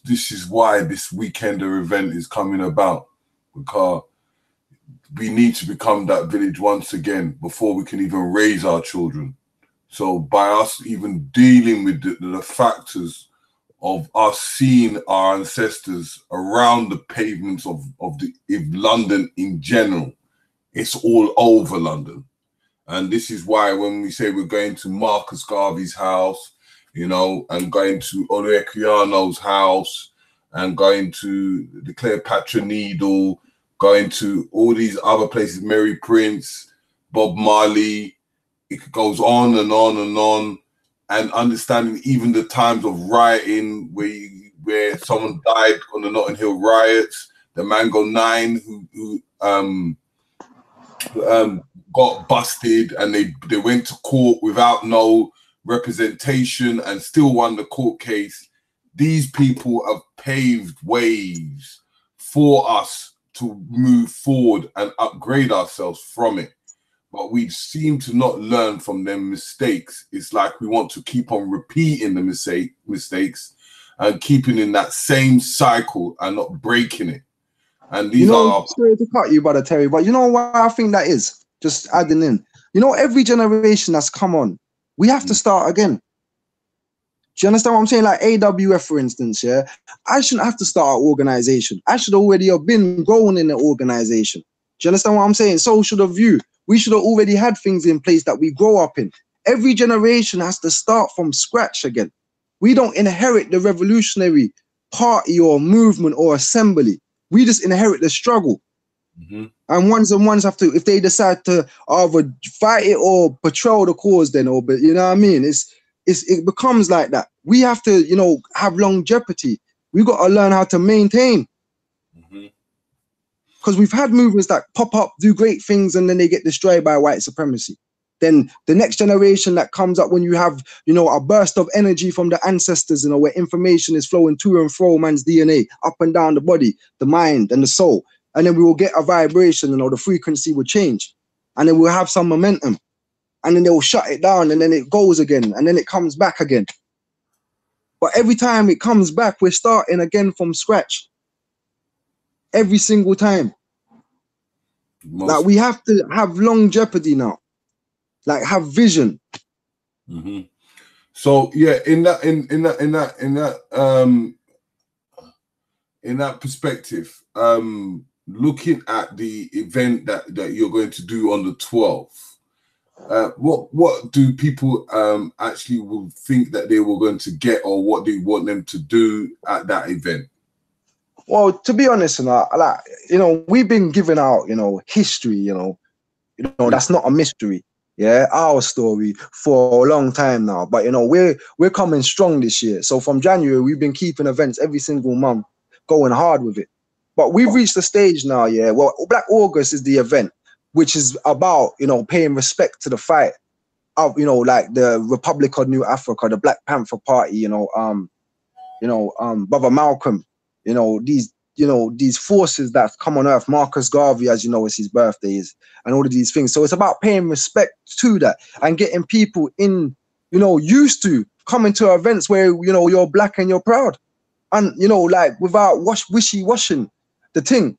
this is why this weekender event is coming about, because we need to become that village once again before we can even raise our children. So by us even dealing with the factors of us seeing our ancestors around the pavements of London in general, it's all over London. And this is why when we say we're going to Marcus Garvey's house, you know, and going to Olequiano's house, and going to the Cleopatra Needle, going to all these other places, Mary Prince, Bob Marley, it goes on and on and on, and understanding even the times of rioting where someone died on the Notting Hill riots, the Mango Nine who got busted and they went to court without no representation and still won the court case. These people have paved ways for us to move forward and upgrade ourselves from it. But we seem to not learn from them mistakes. It's like we want to keep on repeating the mistakes and keeping in that same cycle and not breaking it. And these are... Sorry to cut you, Brother Terry, but you know why I think that is? Just adding in. You know, every generation that's come on, we have to start again. Do you understand what I'm saying? Like AWF, for instance, yeah? I shouldn't have to start an organization. I should already have been growing in the organization. Do you understand what I'm saying? So should have you. We should have already had things in place that we grow up in. Every generation has to start from scratch again. We don't inherit the revolutionary party or movement or assembly. We just inherit the struggle. And ones have to, if they decide to either fight it or patrol the cause, then, or, but you know what I mean? It becomes like that. We have to, you know, have longevity. We got to learn how to maintain. Because we've had movements that pop up, do great things, and then they get destroyed by white supremacy. Then the next generation that comes up when you have, you know, a burst of energy from the ancestors, you know, where information is flowing to and fro man's DNA, up and down the body, the mind and the soul. And then we will get a vibration, you know, the frequency will change. And then we'll have some momentum. And then they will shut it down, and then it goes again, and then it comes back again. But every time it comes back, we're starting again from scratch. Every single time. Like we have to have longevity now. Like have vision. So yeah, in that perspective, looking at the event that you're going to do on the 12th, what do people actually will think that they were going to get, or what do you want them to do at that event? Well, to be honest, like, you know, we've been giving out, you know, history, you know, that's not a mystery. Yeah, our story for a long time now. But you know, we're coming strong this year. So from January, we've been keeping events every single month, going hard with it. But we've reached the stage now, yeah. Well, Black August is the event, which is about, you know, paying respect to the fight of, you know, like the Republic of New Africa, the Black Panther Party, Brother Malcolm, these forces that come on earth. Marcus Garvey, as you know, it's his birthday, and all of these things. So it's about paying respect to that and getting people in, you know, used to coming to events where, you know, you're black and you're proud. And, you know, like without wishy-washing the thing,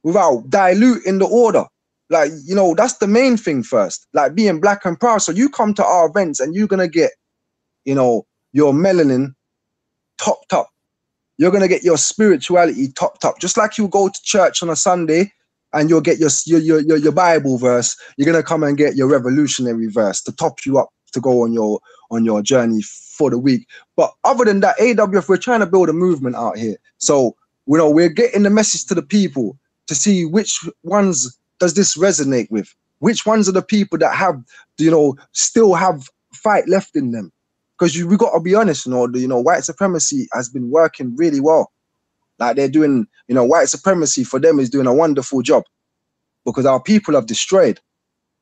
without diluting the order. Like, you know, that's the main thing first, like being black and proud. So you come to our events and you're going to get, you know, your melanin topped up. You're going to get your spirituality topped up. Just like you go to church on a Sunday and you'll get your Bible verse, you're going to come and get your revolutionary verse to top you up to go on your journey for the week. But other than that, AWF, we're trying to build a movement out here. So, you know, we're getting the message to the people to see which ones does this resonate with? Which ones are the people that have, you know, still have fight left in them? Because we got to be honest, you know, white supremacy has been working really well. Like they're doing, you know, white supremacy for them is doing a wonderful job because our people have destroyed.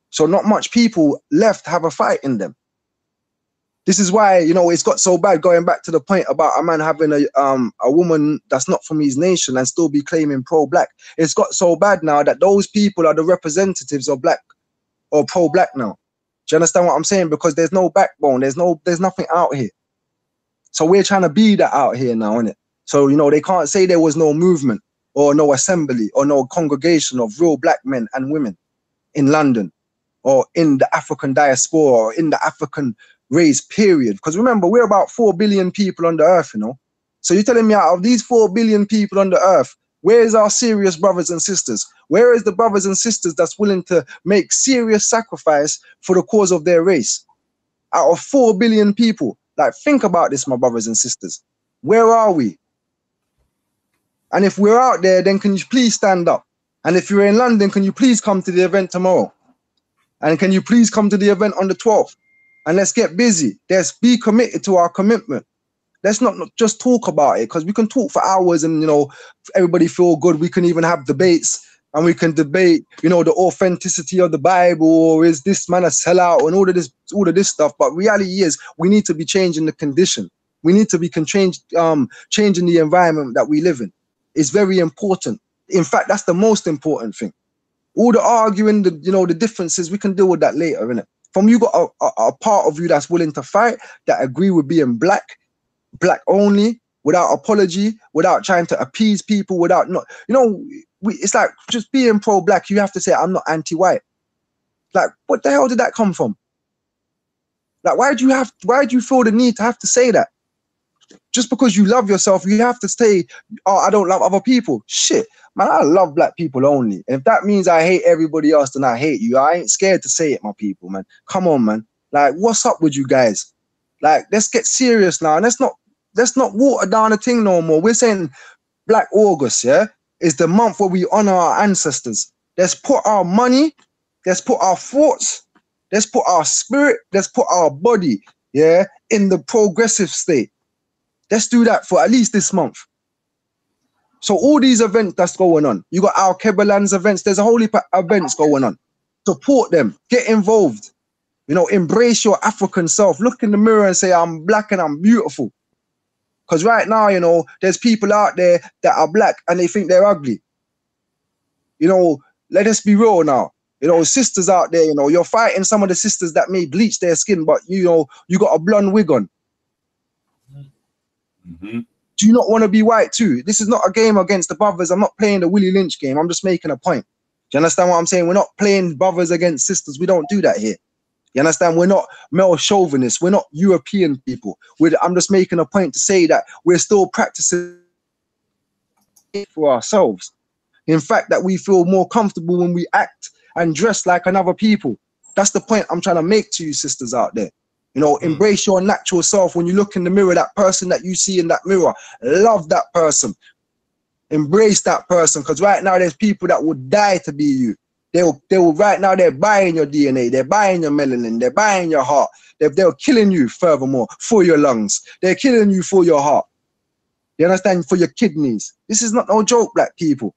So not much people left have a fight in them. This is why, you know, it's got so bad, going back to the point about a man having a woman that's not from his nation and still be claiming pro-black. It's got so bad now that those people are the representatives of black or pro-black now. Do you understand what I'm saying? Because there's no backbone, there's nothing out here. So we're trying to be that out here now, innit? So, you know, they can't say there was no movement or no assembly or no congregation of real black men and women in London or in the African diaspora or in the African race, period. Because remember, we're about 4 billion people on the earth, you know. So you're telling me out of these 4 billion people on the earth, where is our serious brothers and sisters? Where is the brothers and sisters that's willing to make serious sacrifice for the cause of their race? Out of 4 billion people, like, think about this, my brothers and sisters. Where are we? And if we're out there, then can you please stand up? And if you're in London, can you please come to the event tomorrow? And can you please come to the event on the 12th? And let's get busy. Let's be committed to our commitment. Let's not just talk about it, because we can talk for hours and, you know, everybody feel good. We can even have debates and we can debate, you know, the authenticity of the Bible, or is this man a sellout, and all of this stuff. But reality is we need to be changing the condition. We need to be changing the environment that we live in. It's very important. In fact, that's the most important thing. All the arguing, the differences, we can deal with that later, innit? From you got a part of you that's willing to fight, that agree with being black only, without apology, without trying to appease people, without not, you know, it's like just being pro-black. You have to say, I'm not anti-white. Like, what the hell did that come from? Like, why do you feel the need to have to say that? Just because you love yourself, you have to say, oh, I don't love other people. Shit, man, I love black people only. And if that means I hate everybody else, then I hate you. I ain't scared to say it, my people, man. Come on, man. Like, what's up with you guys? Like, let's get serious now. And let's not water down the thing no more. We're saying Black August, yeah, is the month where we honor our ancestors. Let's put our money, let's put our thoughts, let's put our spirit, let's put our body, yeah, in the progressive state. Let's do that for at least this month. So all these events that's going on, you got our Kebalan's events, there's a whole heap of events going on. Support them, get involved, you know, embrace your African self. Look in the mirror and say, I'm black and I'm beautiful. Because right now, you know, there's people out there that are black and they think they're ugly. You know, let us be real now. You know, sisters out there, you know, you're fighting some of the sisters that may bleach their skin, but, you know, you got a blonde wig on. Mm-hmm. Do you not want to be white too? This is not a game against the brothers. I'm not playing the Willie Lynch game. I'm just making a point. Do you understand what I'm saying? We're not playing brothers against sisters. We don't do that here. You understand? We're not male chauvinists. We're not European people. I'm just making a point to say that we're still practicing for ourselves. In fact, that we feel more comfortable when we act and dress like another people. That's the point I'm trying to make to you sisters out there. You know, embrace your natural self. When you look in the mirror, that person that you see in that mirror, love that person. Embrace that person. Because right now there's people that would die to be you. They will right now, they're buying your DNA, they're buying your melanin, they're buying your heart. They're killing you furthermore for your lungs. They're killing you for your heart. You understand? For your kidneys. This is not no joke, black people.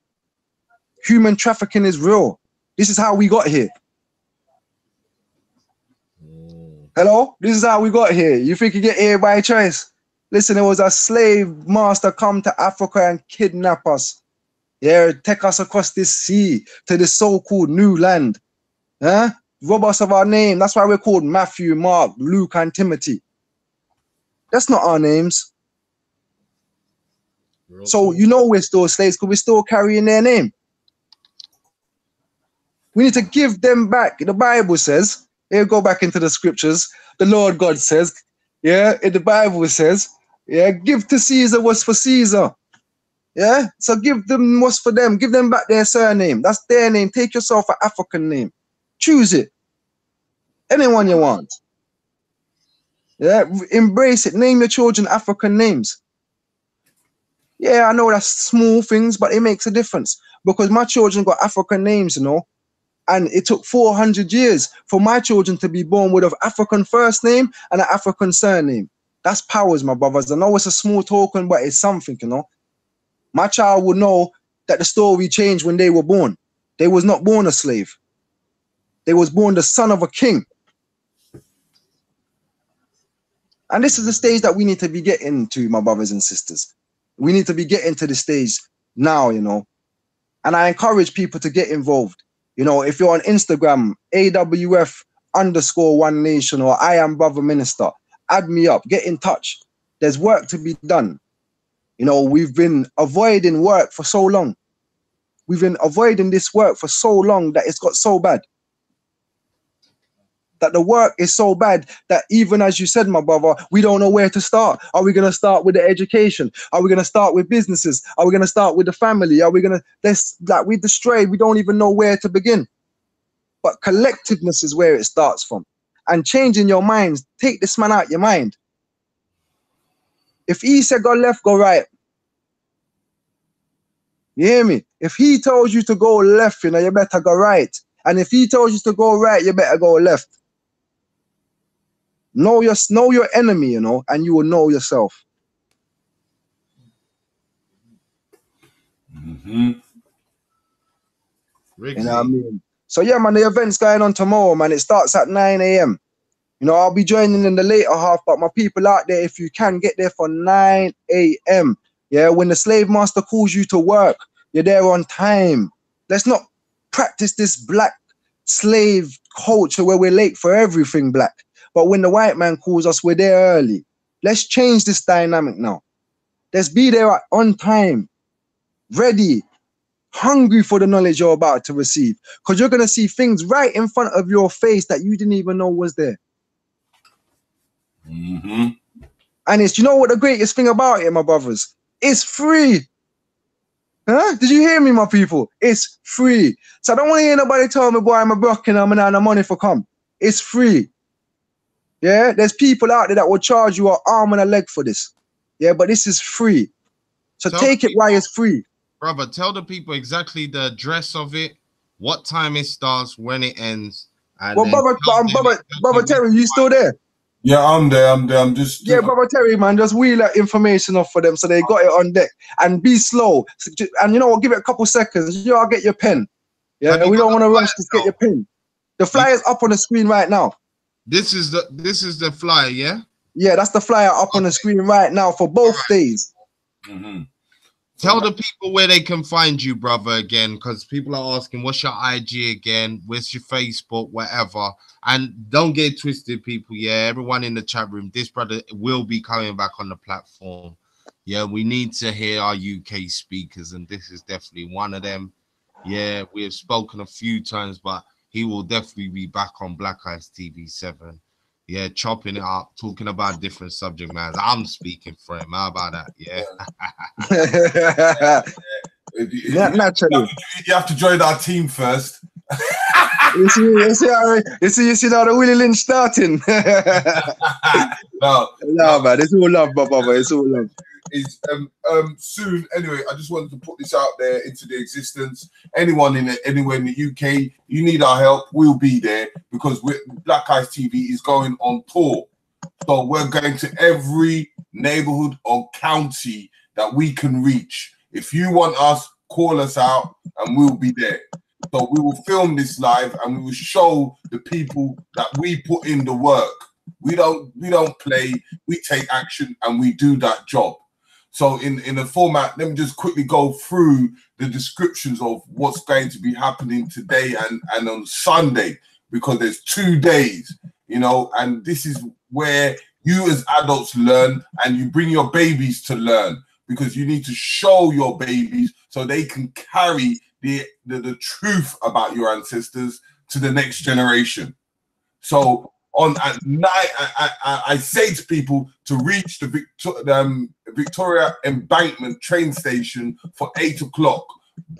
Human trafficking is real. This is how we got here. Hello? This is how we got here. You think you get here by choice? Listen, it was a slave master come to Africa and kidnap us. Yeah, take us across this sea to this so-called new land. Huh? Rob us of our name. That's why we're called Matthew, Mark, Luke, and Timothy. That's not our names. So you know we're still slaves because we're still carrying their name. We need to give them back. The Bible says, here, go back into the scriptures. The Lord God says, yeah, in the Bible says, yeah, give to Caesar what's for Caesar. Yeah, so give them what's for them. Give them back their surname. That's their name. Take yourself an African name. Choose it. Anyone you want. Yeah, embrace it. Name your children African names. Yeah, I know that's small things, but it makes a difference because my children got African names, you know. And it took 400 years for my children to be born with an African first name and an African surname. That's powers, my brothers. I know it's a small token, but it's something, you know. My child will know that the story changed when they were born. They was not born a slave. They was born the son of a king. And this is the stage that we need to be getting to, my brothers and sisters. We need to be getting to the stage now, you know. And I encourage people to get involved. You know, if you're on Instagram, AWF_One Nation, or I am Brother Minister, add me up, get in touch. There's work to be done. You know, we've been avoiding work for so long. We've been avoiding this work for so long that it's got so bad. That the work is so bad that even as you said, my brother, we don't know where to start. Are we going to start with the education? Are we going to start with businesses? Are we going to start with the family? Are we going to, like, we stray, we don't even know where to begin. But collectiveness is where it starts from. And changing your minds, take this man out your mind. If he said go left, go right. You hear me? If he tells you to go left, you know, you better go right. And if he tells you to go right, you better go left. Know your enemy, you know, and you will know yourself. Mm-hmm. You know what I mean? So yeah, man, the event's going on tomorrow, man. It starts at 9 a.m. You know, I'll be joining in the later half, but my people out there, if you can, get there for 9 a.m. Yeah, when the slave master calls you to work, you're there on time. Let's not practice this black slave culture where we're late for everything black. But when the white man calls us, we're there early. Let's change this dynamic now. Let's be there on time, ready, hungry for the knowledge you're about to receive. Because you're going to see things right in front of your face that you didn't even know was there. Mm-hmm. And it's, you know what the greatest thing about it, my brothers? It's free. Huh? Did you hear me, my people? It's free. So I don't want to hear nobody tell me, boy, I'm a broken, I'm not no money for come. It's free. Yeah, there's people out there that will charge you an arm and a leg for this. Yeah, but this is free. So take it while it's free. Brother, tell the people exactly the address of it, what time it starts, when it ends. And well, Brother Terry, you still there? Yeah, I'm there. I'm just. Yeah, Brother Terry, man, just wheel that information off for them so they got it on deck. And be slow. And you know what? Give it a couple seconds. You all get your pen. Yeah, we don't want to rush. Just get your pen. The flyer's up on the screen right now. This is the flyer, yeah? Yeah, that's the flyer up on the screen right now for both days. Mm-hmm. Tell the people where they can find you, brother, again, because people are asking, what's your IG again? Where's your Facebook, whatever. And don't get twisted, people. Yeah, everyone in the chat room, this brother will be coming back on the platform. Yeah, we need to hear our UK speakers, and this is definitely one of them. Yeah, we have spoken a few times, but he will definitely be back on Black Eyes TV 7. Yeah, chopping it up, talking about different subject matters. I'm speaking for him. How about that? Yeah. Naturally. You have to join our team first. you see now the Willie Lynch starting. no, man, it's all love, Baba. It's all love. Is soon. Anyway, I just wanted to put this out there into the existence. Anyone anywhere in the UK, you need our help. We'll be there because Black Eyes TV is going on tour. So we're going to every neighborhood or county that we can reach. If you want us, call us out, and we'll be there. So we will film this live, and we will show the people that we put in the work. We don't play. We take action, and we do that job. So in the format, let me just quickly go through the descriptions of what's going to be happening today and on Sunday, because there's 2 days, you know, and this is where you as adults learn, and you bring your babies to learn, because you need to show your babies so they can carry the truth about your ancestors to the next generation. So at night, I say to people to reach the Victoria Embankment train station for 8 o'clock,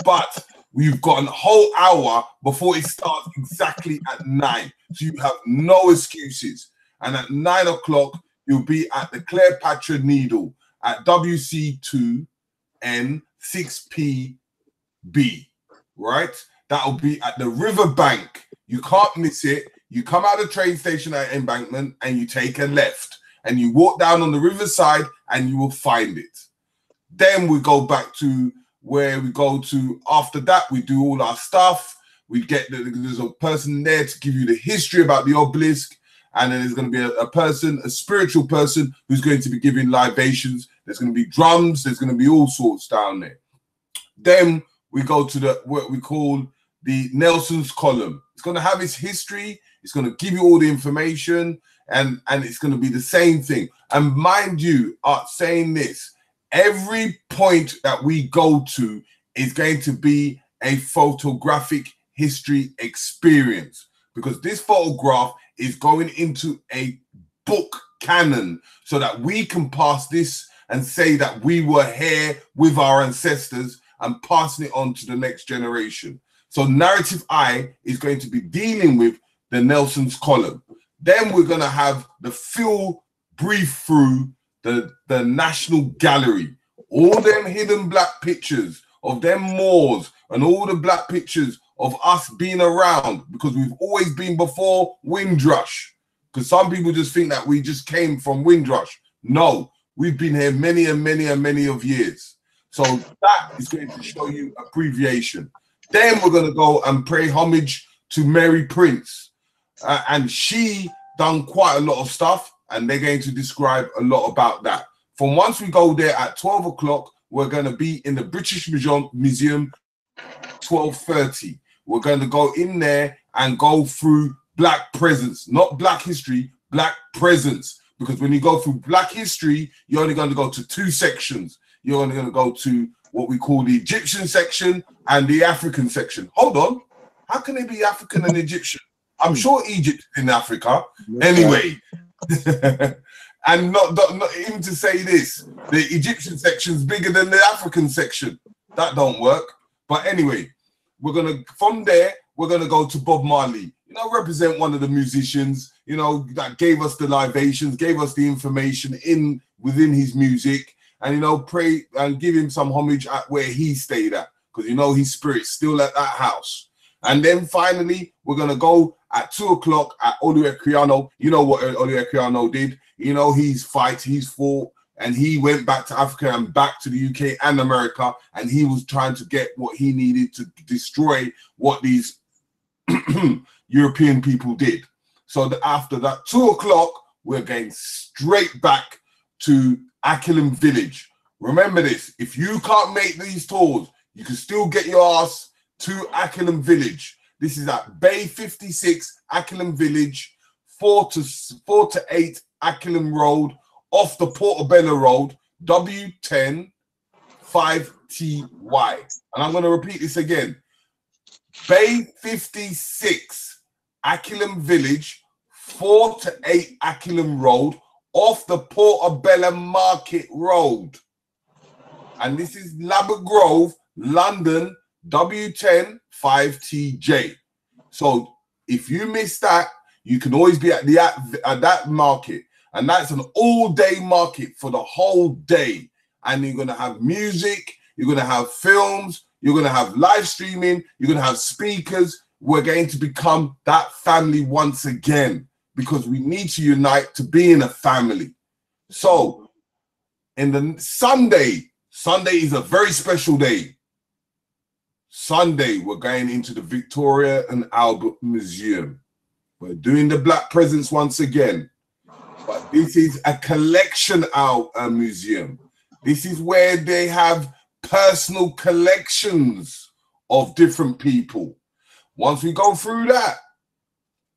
but we've got a whole hour before it starts exactly at 9, so you have no excuses. And at 9 o'clock, you'll be at the Cleopatra Needle at WC2 N6PB, right? That'll be at the riverbank. You can't miss it. You come out of the train station at Embankment and you take a left and you walk down on the riverside and you will find it. Then we go back to where we go to. After that, we do all our stuff. We get there's a person there to give you the history about the obelisk, And then there's going to be a person, a spiritual person, who's going to be giving libations. There's going to be drums. There's going to be all sorts down there. Then we go to the what we call the Nelson's column. It's going to have its history. It's going to give you all the information, and it's going to be the same thing. And mind you, saying this, every point that we go to is going to be a photographic history experience, because this photograph is going into a book canon so that we can pass this and say that we were here with our ancestors and passing it on to the next generation. So Narrative I is going to be dealing with the Nelson's column. Then we're going to have the full brief through the National Gallery, all them hidden black pictures of them Moors and all the black pictures of us being around, because we've always been before Windrush. Because some people just think that we just came from Windrush. No, we've been here many and many and many of years. So that is going to show you abbreviation. Then we're going to go and pay homage to Mary Prince. And she done quite a lot of stuff, and they're going to describe a lot about that. From once we go there at 12 o'clock, we're going to be in the British Museum, 12:30. We're going to go in there and go through black presence, not black history, black presence. Because when you go through black history, you're only going to go to two sections. You're only going to go to what we call the Egyptian section and the African section. Hold on. How can they be African and Egyptian? I'm sure Egypt is in Africa. Anyway. And not even to say this, the Egyptian section is bigger than the African section. That don't work. But anyway, from there, we're going to go to Bob Marley. You know, represent one of the musicians, you know, that gave us the libations, gave us the information within his music. And, you know, pray and give him some homage at where he stayed at, because, you know, his spirit's still at that house. And then finally, we're going to go at 2 o'clock at Oluwaseun. You know what Oluwaseun did. You know, he's fought, and he went back to Africa and back to the UK and America, and he was trying to get what he needed to destroy what these European people did. So after that 2 o'clock, we're going straight back to Akilum Village. Remember this, if you can't make these tours, you can still get your ass to Akilum Village. This is at Bay 56, Akilum Village, 4 to 8 Akilum Road, off the Portobello Road, W10 5TY. And I'm going to repeat this again. Bay 56, Akilum Village, 4 to 8 Akilum Road, off the Portobello Market Road. And this is Labatt Grove, London, W10 5TJ. So if you miss that, you can always be at that market. And that's an all-day market for the whole day. And you're going to have music, you're going to have films, you're going to have live streaming, you're going to have speakers. We're going to become that family once again, because we need to unite to be in a family. So in the Sunday is a very special day. Sunday, we're going into the Victoria and Albert Museum. We're doing the Black Presence once again. But this is a collection museum. This is where they have personal collections of different people. Once we go through that,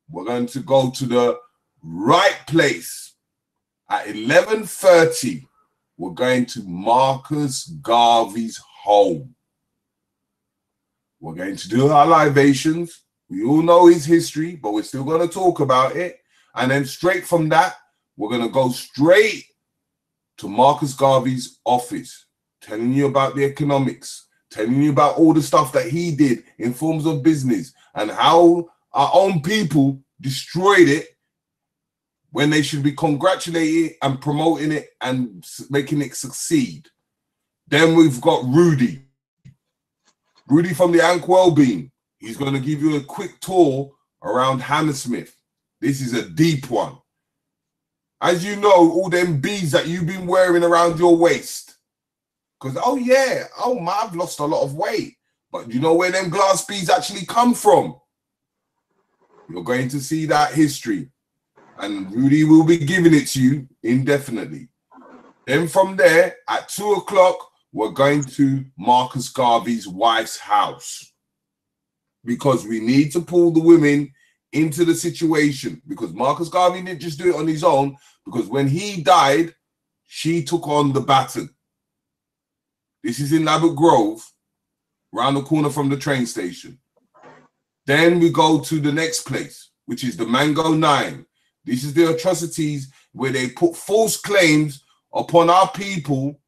we're going to go to the right place. At 11:30, we're going to Marcus Garvey's home. We're going to do our libations. We all know his history, but we're still going to talk about it. And then straight from that, we're going to go straight to Marcus Garvey's office, telling you about the economics, telling you about all the stuff that he did in forms of business and how our own people destroyed it when they should be congratulating and promoting it and making it succeed. Then we've got Rudy from the Ankwell Beam. He's going to give you a quick tour around Hammersmith. This is a deep one. As you know, all them beads that you've been wearing around your waist. Because, oh yeah, I've lost a lot of weight. But you know where them glass beads actually come from? You're going to see that history. and Rudy will be giving it to you indefinitely. Then from there, at 2 o'clock, we're going to Marcus Garvey's wife's house, because we need to pull the women into the situation, because Marcus Garvey didn't just do it on his own, because when he died, she took on the baton. This is in Abbott Grove, round the corner from the train station. Then we go to the next place, which is the Mango 9. This is the atrocities where they put false claims upon our people,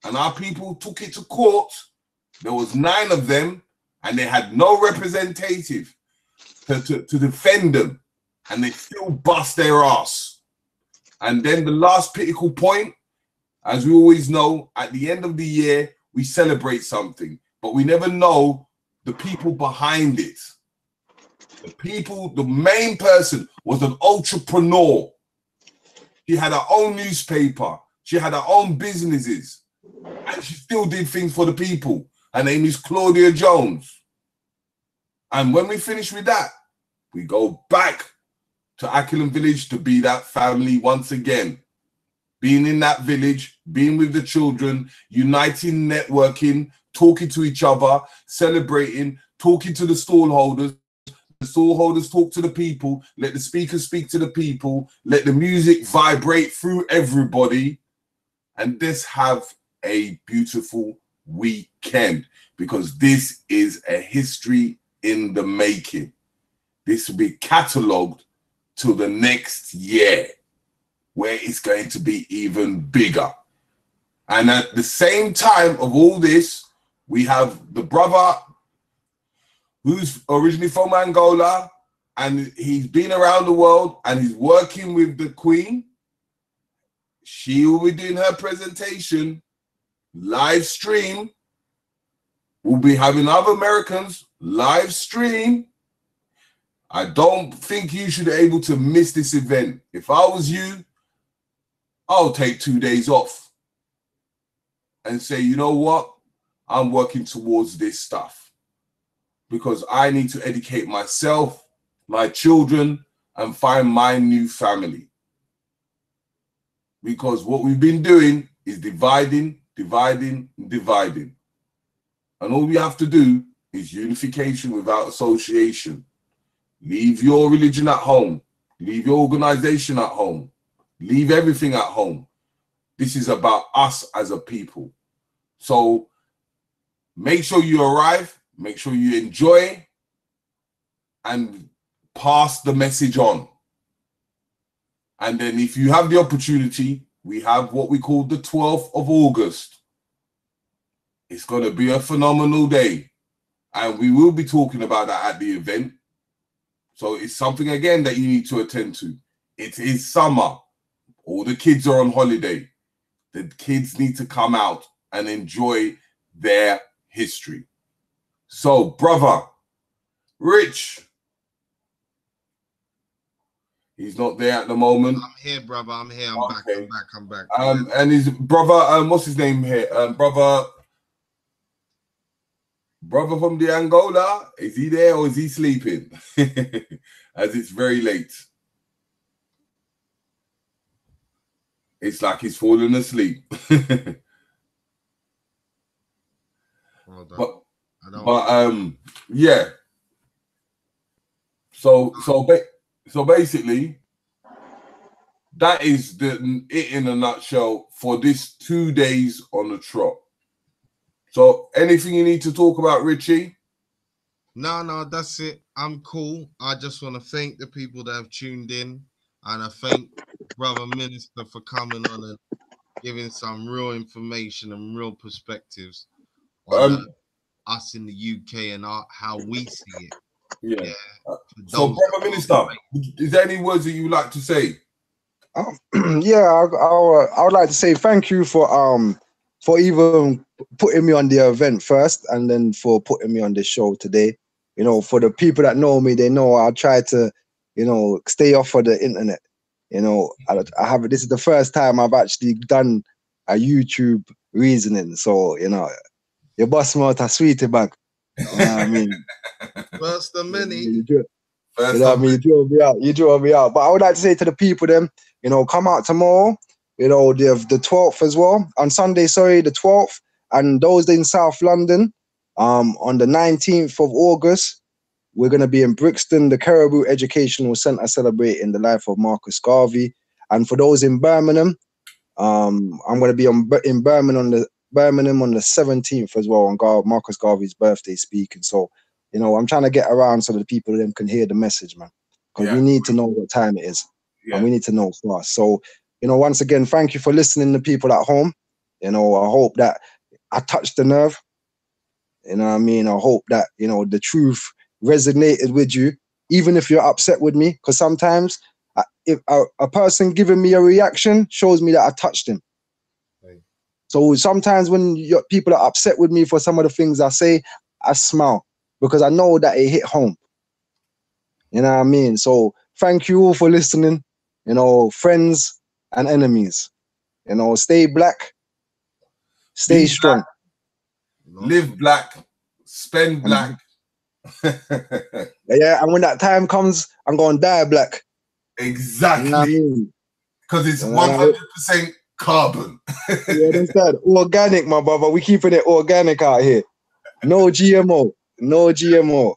and our people took it to court. There was 9 of them, and they had no representative to defend them, and they still bust their ass. And then the last critical point, as we always know, at the end of the year, we celebrate something, but we never know the people behind it. The people, the main person was an entrepreneur. She had her own newspaper. She had her own businesses, and she still did things for the people. Her name is Claudia Jones. And when we finish with that, we go back to Ackland Village to be that family once again. Being in that village, being with the children, uniting, networking, talking to each other, celebrating, talking to the stallholders. The stallholders talk to the people, let the speakers speak to the people, let the music vibrate through everybody, and just have a beautiful weekend, because this is a history in the making. This will be catalogued till the next year, where it's going to be even bigger. And at the same time of all this, we have the brother who's originally from Angola, and he's been around the world, and he's working with the Queen. She will be doing her presentation, live stream. We'll be having other Americans live stream. I don't think you should be able to miss this event. If I was you, I'll take 2 days off and say, you know what? I'm working towards this stuff, because I need to educate myself, my children, and find my new family. Because what we've been doing is dividing, dividing, dividing. And all we have to do is unification without association. Leave your religion at home. Leave your organization at home. Leave everything at home. This is about us as a people. So make sure you arrive. Make sure you enjoy and pass the message on. And then if you have the opportunity, we have what we call the 12th of August. It's going to be a phenomenal day. And we will be talking about that at the event. So it's something, again, that you need to attend to. It is summer. All the kids are on holiday. The kids need to come out and enjoy their history. So, brother, Rich, he's not there at the moment. I'm here, brother. I'm here. I'm back. I'm back. And his brother, what's his name here? Brother from the Angola, is he there or is he sleeping? As it's very late. It's like he's falling asleep. Yeah. So basically, that is it in a nutshell for this 2 days on the trot. So anything you need to talk about, Richie? No, that's it. I'm cool. I just want to thank the people that have tuned in, and I thank Brother Minister for coming on and giving some real information and real perspectives on us in the UK and how we see it. Yeah. So, Brother Minister, is there any words that you would like to say? Yeah, I would like to say thank you for even putting me on the event first, and then for putting me on the show today. You know, for the people that know me, they know I try to, you know, stay off of the internet. You know, this is the first time I've actually done a YouTube reasoning. So, you know, your boss mouth a sweetie bag. You know what I mean? First of many. You know what I mean? You drove me out. You drove me out. But I would like to say to the people, them, you know, come out tomorrow. You know, the 12th as well. On Sunday, sorry, the 12th. And those in South London, on the 19th of August, we're going to be in Brixton, the Caribou Educational Centre, celebrating the life of Marcus Garvey. And for those in Birmingham, I'm going to be in Birmingham on the 17th as well, on Marcus Garvey's birthday speaking. So, you know, I'm trying to get around so that the people them can hear the message, man. Because we need to know what time it is. And we need to know fast. So, you know, once again, thank you for listening to people at home. You know, I hope that I touched the nerve. You know what I mean? I hope that, you know, the truth resonated with you, even if you're upset with me. Because sometimes if a person giving me a reaction shows me that I touched him. Right. So sometimes when people are upset with me for some of the things I say, I smile because I know that it hit home. You know what I mean? So thank you all for listening, you know, friends and enemies. You know, stay black, stay strong. Black, live black, spend black. Yeah, and when that time comes, I'm going to die black. Exactly. Because it's 100% carbon. You understand? Organic, my brother. We keeping it organic out here. No GMO. No GMO.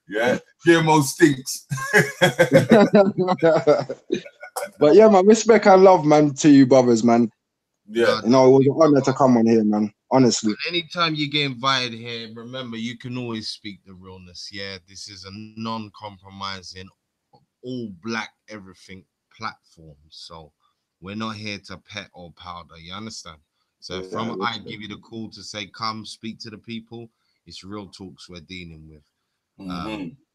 Yeah, GMO stinks. But yeah, man, respect and love, man, to you brothers, man. Yeah. You know, it was an honor to come on here, man. Honestly. And anytime you get invited here, remember, you can always speak the realness. Yeah, this is a non-compromising, all black everything platform. So we're not here to pet or powder. You understand? So if I give you the call to say, come speak to the people, it's real talks we're dealing with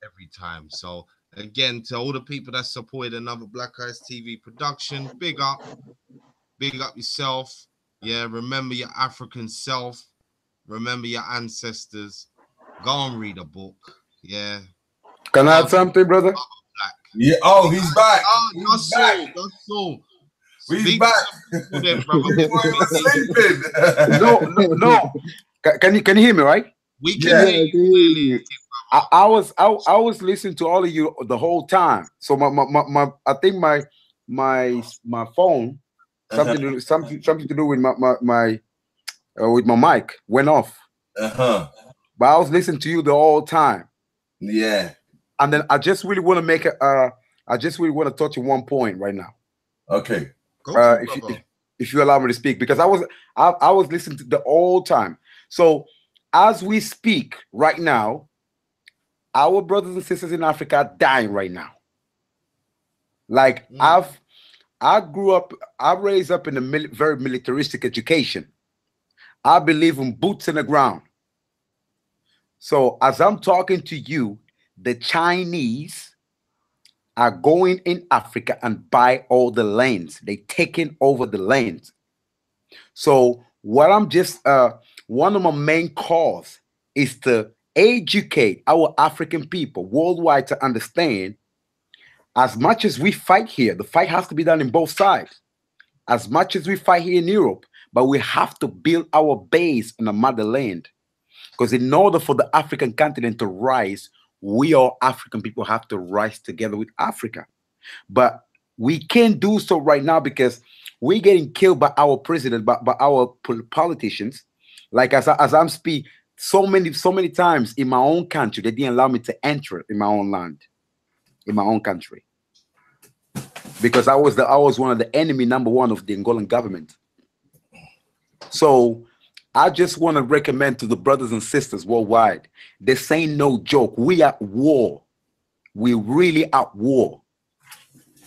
every time. So again, to all the people that supported another Black Eyes TV production, big up yourself. Yeah, remember your African self. Remember your ancestors. Go and read a book. Yeah. Can I add something, brother? Black. Yeah. Oh, he's back. Oh, that's all. He's back. Them, brother. Sleeping. No. Can you hear me, right? We can hear you. I was listening to all of you the whole time. So my I think my phone something to do with my with my mic went off. But I was listening to you the whole time. Yeah. And then I just really want to make I just really want to touch on one point right now. Okay. If you allow me to speak, because I was listening to the whole time. So as we speak right now, our brothers and sisters in Africa are dying right now. Like I raised up in a very militaristic education. I believe in boots in the ground. So as I'm talking to you, the Chinese are going in Africa and buy all the lands. They taking over the lands. So what I'm just one of my main cause is to educate our African people worldwide to understand, as much as we fight here, the fight has to be done in both sides. As much as we fight here in Europe, but we have to build our base in the motherland. Because in order for the African continent to rise, we all African people have to rise together with Africa. But we can't do so right now because we're getting killed by our president, by our politicians. Like as I'm speaking, so many times in my own country, they didn't allow me to enter in my own land, in my own country, because I was one of the enemy number one of the Angolan government. So I just want to recommend to the brothers and sisters worldwide, this ain't no joke. We at war. We really at war.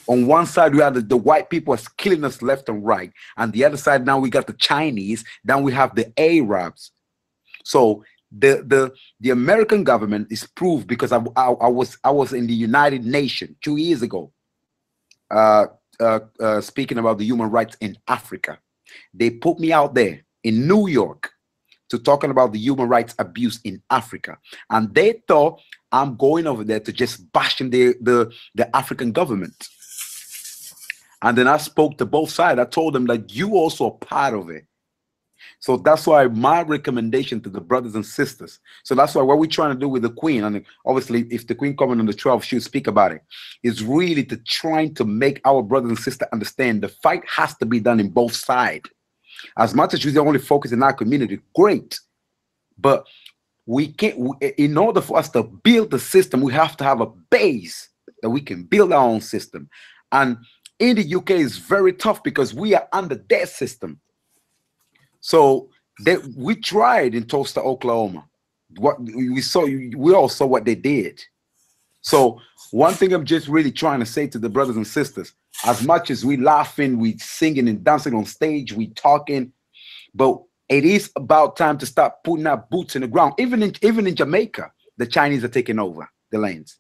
On one side, we have the white people are killing us left and right. And the other side, now we got the Chinese. Then we have the Arabs. So the American government is proved, because I was in the United Nations 2 years ago, speaking about the human rights in Africa. They put me out there in New York to talking about the human rights abuse in Africa, and they thought I'm going over there to just bashing the African government. And then I spoke to both sides. I told them that you also are part of it. So that's why my recommendation to the brothers and sisters. So that's why what we're trying to do with the Queen, and obviously if the Queen coming on the 12th, she'll speak about it, is really to trying to make our brothers and sisters understand the fight has to be done in both sides. As much as we're only focused in our community, great. But we can't, in order for us to build the system, we have to have a base that we can build our own system. And in the UK, it's very tough because we are under their system. So we tried in Tulsa, Oklahoma. What we all saw what they did. So one thing I'm just really trying to say to the brothers and sisters, as much as we laughing, we singing and dancing on stage, we talking, but it is about time to start putting our boots in the ground. Even in Jamaica, the Chinese are taking over the lands.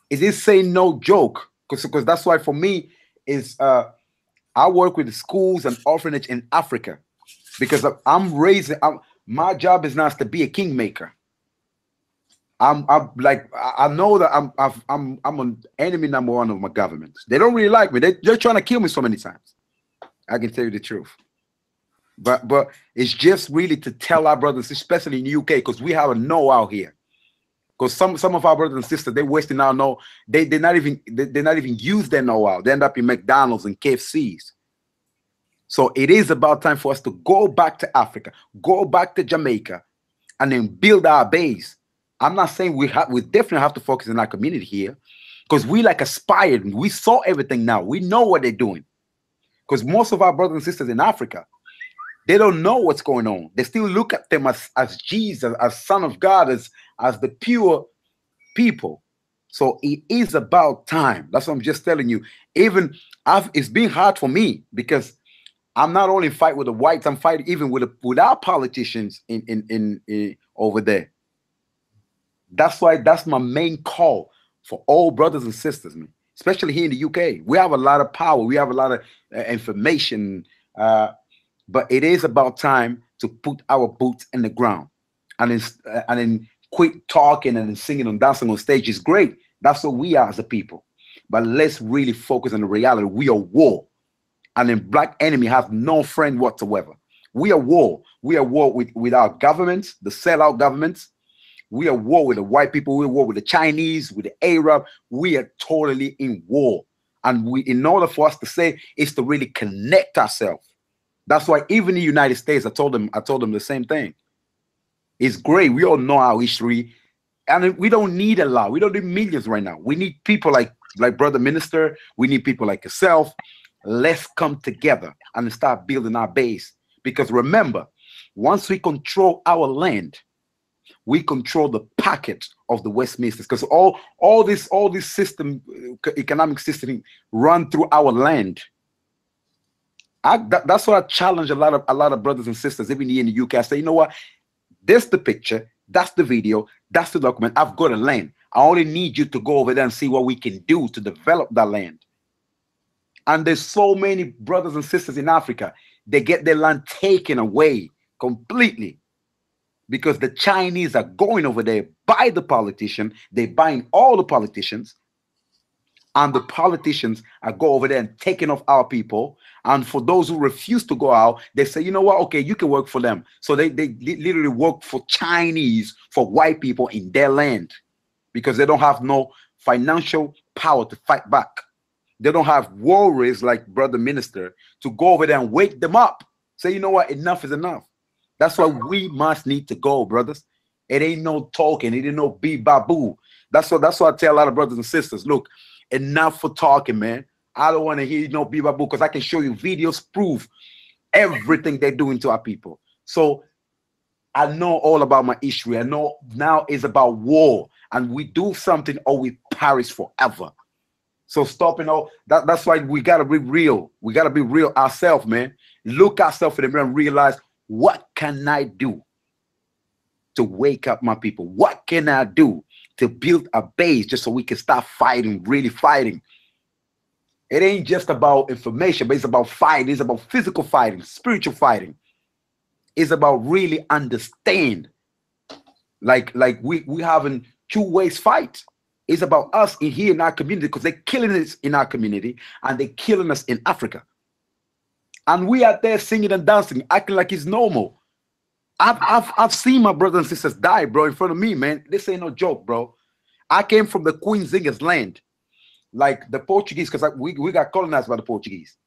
It is saying no joke, because that's why for me is I work with the schools and orphanage in Africa, because my job is not to be a kingmaker. I'm like, I know that I'm an enemy number one of my government. They don't really like me. They're trying to kill me so many times. I can tell you the truth. But it's just really to tell our brothers, especially in the UK, because we have a know-how here. Because some of our brothers and sisters, they're wasting our know. They're not even use their know-how. They end up in McDonald's and KFCs. So it is about time for us to go back to Africa, go back to Jamaica, and then build our base. I'm not saying we definitely have to focus on our community here, because we like aspired. We saw everything now. We know what they're doing. Because most of our brothers and sisters in Africa, they don't know what's going on. They still look at them as Jesus, as Son of God, as the pure people. So it is about time. That's what I'm just telling you. It's been hard for me, because I'm not only fighting with the whites, I'm fighting even with our politicians in over there. That's why that's my main call for all brothers and sisters, man. Especially here in the UK, we have a lot of power, we have a lot of information, but it is about time to put our boots in the ground, and then quit talking and singing and dancing on stage is great. That's what we are as a people. But let's really focus on the reality. We are war, and then black enemy has no friend whatsoever. We are war. We are war with our governments, the sellout governments. We are war with the white people. We are war with the Chinese, with the Arab. We are totally in war. And in order for us to say, is to really connect ourselves. That's why even in the United States, I told them the same thing. It's great. We all know our history. And we don't need a lot. We don't need millions right now. We need people like Brother Minister. We need people like yourself. Let's come together and start building our base. Because remember, once we control our land, we control the packet of the Westminsters, because all this system, economic system, run through our land. That's what I challenge a lot of brothers and sisters, even here in the UK. I say, you know what? This the picture, that's the video, that's the document. I've got a land. I only need you to go over there and see what we can do to develop that land. And there's so many brothers and sisters in Africa, they get their land taken away completely, because the Chinese are going over there by the politician. They're buying all the politicians, and the politicians are go over there and taking off our people. And for those who refuse to go out, they say, you know what? Okay, you can work for them. So they literally work for Chinese, for white people in their land, because they don't have no financial power to fight back. They don't have warriors like Brother Minister to go over there and wake them up. Say, you know what? Enough is enough. That's why we must need to go, brothers. It ain't no talking. It ain't no be-baboo. That's what I tell a lot of brothers and sisters. Look, enough for talking, man. I don't want to hear no be-baboo, because I can show you videos, prove everything they're doing to our people. So I know all about my history. I know now it's about war, and we do something or we perish forever. So stopping all that's why we gotta be real. We gotta be real ourselves, man. Look ourselves in the mirror and realize, what can I do to wake up my people? What can I do to build a base just so we can start fighting, really fighting? It ain't just about information, but it's about fighting. It's about physical fighting, spiritual fighting. It's about really understand. Like we having two ways fight. It's about us in here in our community, because they're killing us in our community and they're killing us in Africa. And we out there singing and dancing, acting like it's normal. I've seen my brothers and sisters die, bro, in front of me, man. This ain't no joke, bro. I came from the Queen Zinga's land, like the Portuguese, because we got colonized by the Portuguese.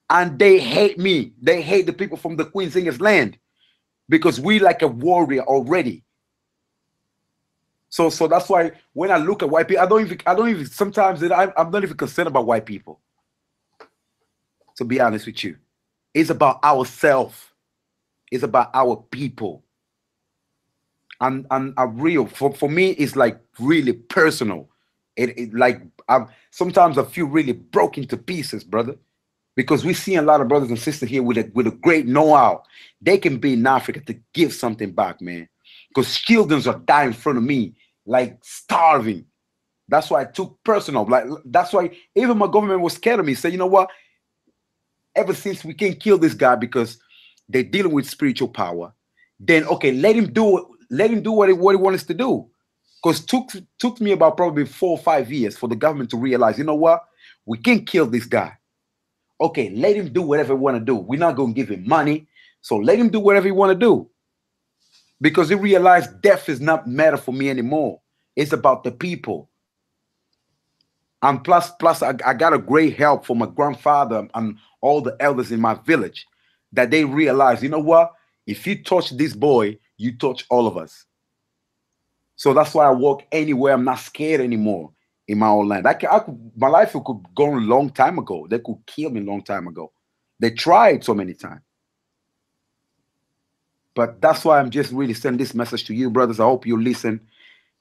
And they hate me. They hate the people from the Queen Zinga's land because we like a warrior already. So that's why when I look at white people, I don't even sometimes I'm not even concerned about white people. To be honest with you, it's about ourselves. It's about our people. And a real for me, it's like really personal. It like sometimes I feel really broken to pieces, brother, because we see a lot of brothers and sisters here with a great know-how. They can be in Africa to give something back, man. Because children are dying in front of me, like starving. That's why I took personal. Like that's why even my government was scared of me. Say, you know what? Ever since we can't kill this guy because they're dealing with spiritual power, then okay, let him do what he wants to do. Because took me about probably 4 or 5 years for the government to realize, you know what? We can't kill this guy. Okay, let him do whatever he want to do. We're not going to give him money. So let him do whatever he want to do. Because he realized death is not matter for me anymore. It's about the people. And plus I got a great help from my grandfather and all the elders in my village that they realize, you know what? If you touch this boy, you touch all of us. So that's why I walk anywhere. I'm not scared anymore in my own land. My life could go a long time ago. They could kill me a long time ago. They tried so many times. But that's why I'm just really sending this message to you, brothers. I hope you listen.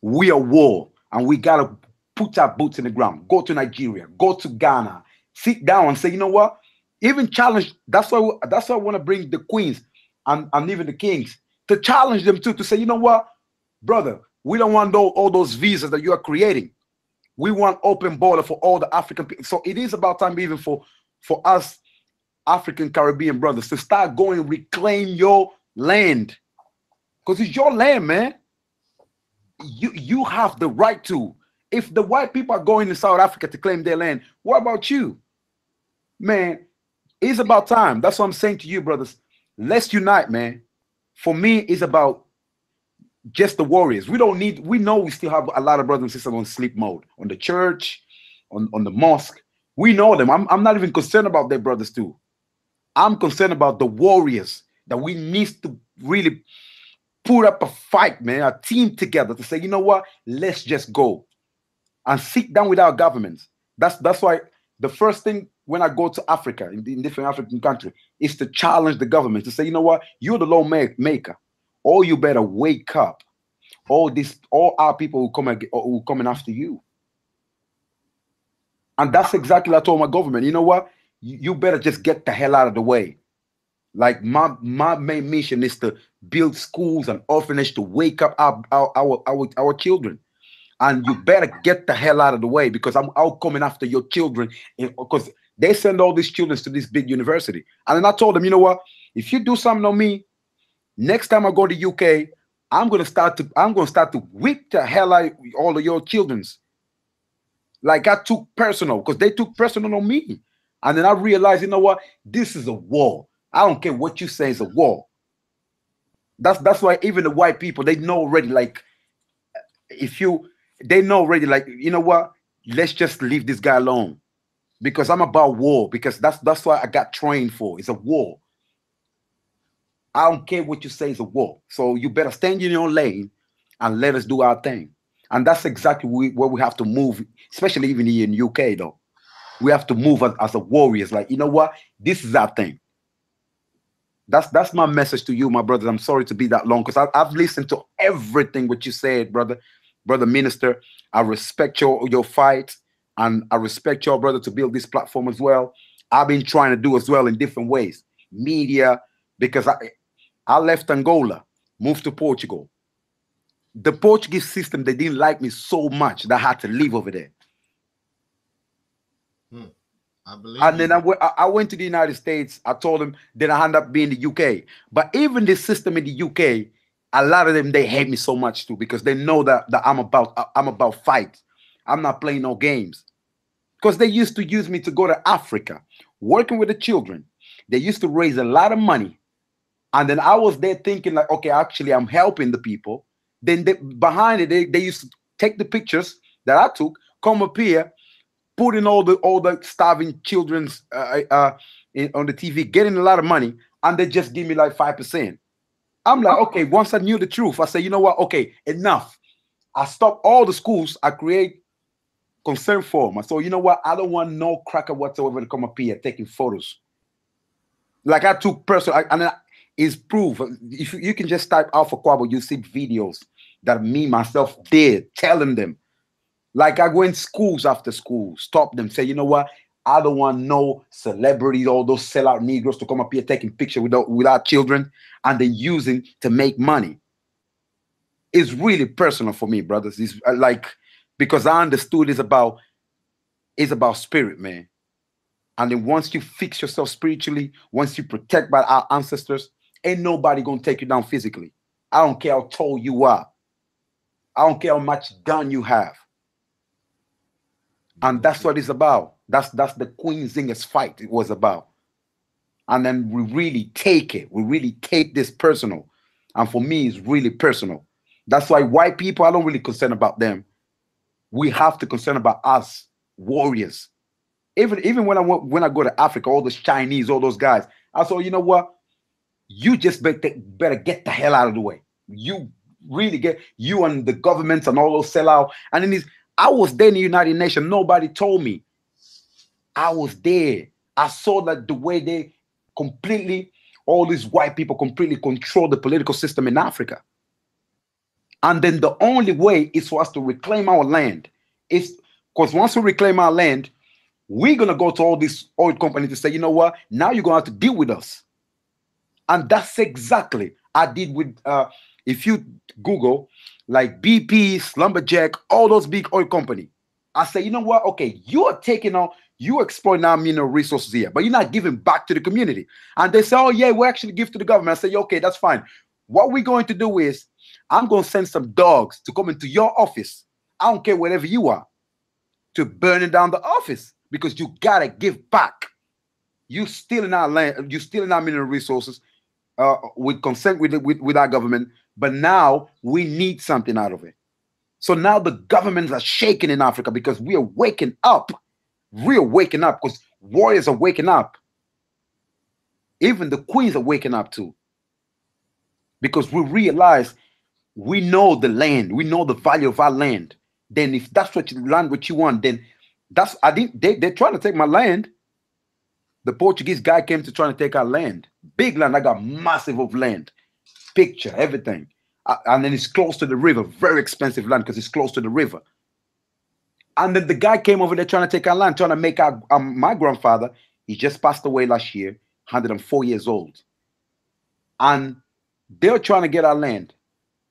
We are war, and we got to put our boots in the ground. Go to Nigeria. Go to Ghana. Sit down and say, you know what? Even challenge. That's why I want to bring the queens and even the kings to challenge them too, to say, you know what, brother, we don't want all those visas that you are creating. We want open border for all the African people. So it is about time even for us African Caribbean brothers to start going and reclaim your land. Because it's your land, man. You have the right to. If the white people are going to South Africa to claim their land, what about you? Man, it's about time. That's what I'm saying to you, brothers. Let's unite, man. For me, it's about just the warriors. We know we still have a lot of brothers and sisters on sleep mode, on the church, on the mosque. We know them. I'm not even concerned about their brothers too. I'm concerned about the warriors that we need to really put up a fight, man, a team together to say, you know what, let's just go and sit down with our governments. That's why the first thing when I go to Africa, in different African countries, is to challenge the government to say, you know what, you're the law maker. Or you better wake up. All our people who coming after you. And that's exactly what I told my government. You know what? You better just get the hell out of the way. Like my main mission is to build schools and orphanage to wake up our children. And you better get the hell out of the way because I'm out coming after your children because they send all these children to this big university. And then I told them, you know what? If you do something on me, next time I go to UK, I'm gonna start to whip the hell out of all of your children's. Like I took personal because they took personal on me, and then I realized, you know what? This is a war. I don't care what you say. It's a war. That's why even the white people, they know already. Like they know already. Like, you know what? Let's just leave this guy alone because I'm about war. Because that's why I got trained for. It's a war. I don't care what you say, is a war. So you better stand in your lane and let us do our thing. And that's exactly where we have to move, especially even here in UK, though. We have to move as a warriors. Like, you know what? This is our thing. That's my message to you, my brothers. I'm sorry to be that long because I've listened to everything what you said, brother minister. I respect your fight, and I respect your brother to build this platform as well. I've been trying to do as well in different ways. Media, because I left Angola, moved to Portugal. The Portuguese system, they didn't like me so much that I had to leave over there. I believe. And then I went to the United States. I told them, then I ended up being in the UK. But even the system in the UK, a lot of them, they hate me so much too because they know that I'm about fight. I'm not playing no games. Because they used to use me to go to Africa, working with the children, They used to raise a lot of money. And then I was there thinking like, okay, actually I'm helping the people. Then behind it, they used to take the pictures that I took, come up here, put in all the starving children's on the TV, getting a lot of money, and they just give me like 5%. I'm like, okay, once I knew the truth, I said, you know what? Okay, enough. I stop all the schools. I create concern forum. So you know what? I don't want no cracker whatsoever to come up here taking photos. Like I took personal, and it's proof. If you can just type Alpha Quabo, you see videos that me myself did, telling them. Like I went schools after school, stop them, say, you know what? I don't want no celebrities, all those sellout Negroes to come up here taking pictures with our children and then using to make money. It's really personal for me, brothers. It's like, because I understood it's about spirit, man. And then once you fix yourself spiritually, once you protect by our ancestors, ain't nobody gonna take you down physically. I don't care how tall you are. I don't care how much gun you have. And that's what it's about. That's the Queen Zinger's fight it was about. And then we really take it. We really take this personal. And for me, it's really personal. That's why white people, I don't really concern about them. We have to concern about us, warriors. Even when I go to Africa, all those Chinese, all those guys, I said, you know what? You just better get the hell out of the way. You really get, you and the governments and all those sellout. And then I was there in the United Nations. Nobody told me. I was there. I saw that the way they completely, all these white people completely control the political system in Africa. And then the only way is for us to reclaim our land. It's because once we reclaim our land, we're going to go to all these oil companies to say, you know what? Now you're going to have to deal with us. And that's exactly I did with, if you Google, like BP, Slumberjack, all those big oil companies. I say, you know what? Okay, you are taking on, you exploiting our mineral resources here, but you're not giving back to the community. And they say, oh yeah, we actually give to the government. I say, okay, that's fine. What we're going to do is, I'm going to send some dogs to come into your office. I don't care wherever you are, to burning down the office, because you got to give back. You stealing our land, you stealing our mineral resources with consent with our government, but now we need something out of it. So now the governments are shaking in Africa because we are waking up. We're waking up because warriors are waking up. Even the queens are waking up too. Because we realize we know the land, we know the value of our land. Then if that's what you land what you want, then that's they're trying to take my land. The Portuguese guy came to try to take our land. Big land. I got massive of land. Picture, everything. And then it's close to the river. Very expensive land because it's close to the river. And then the guy came over there trying to take our land, trying to make our my grandfather, he just passed away last year, 104 years old. And they were trying to get our land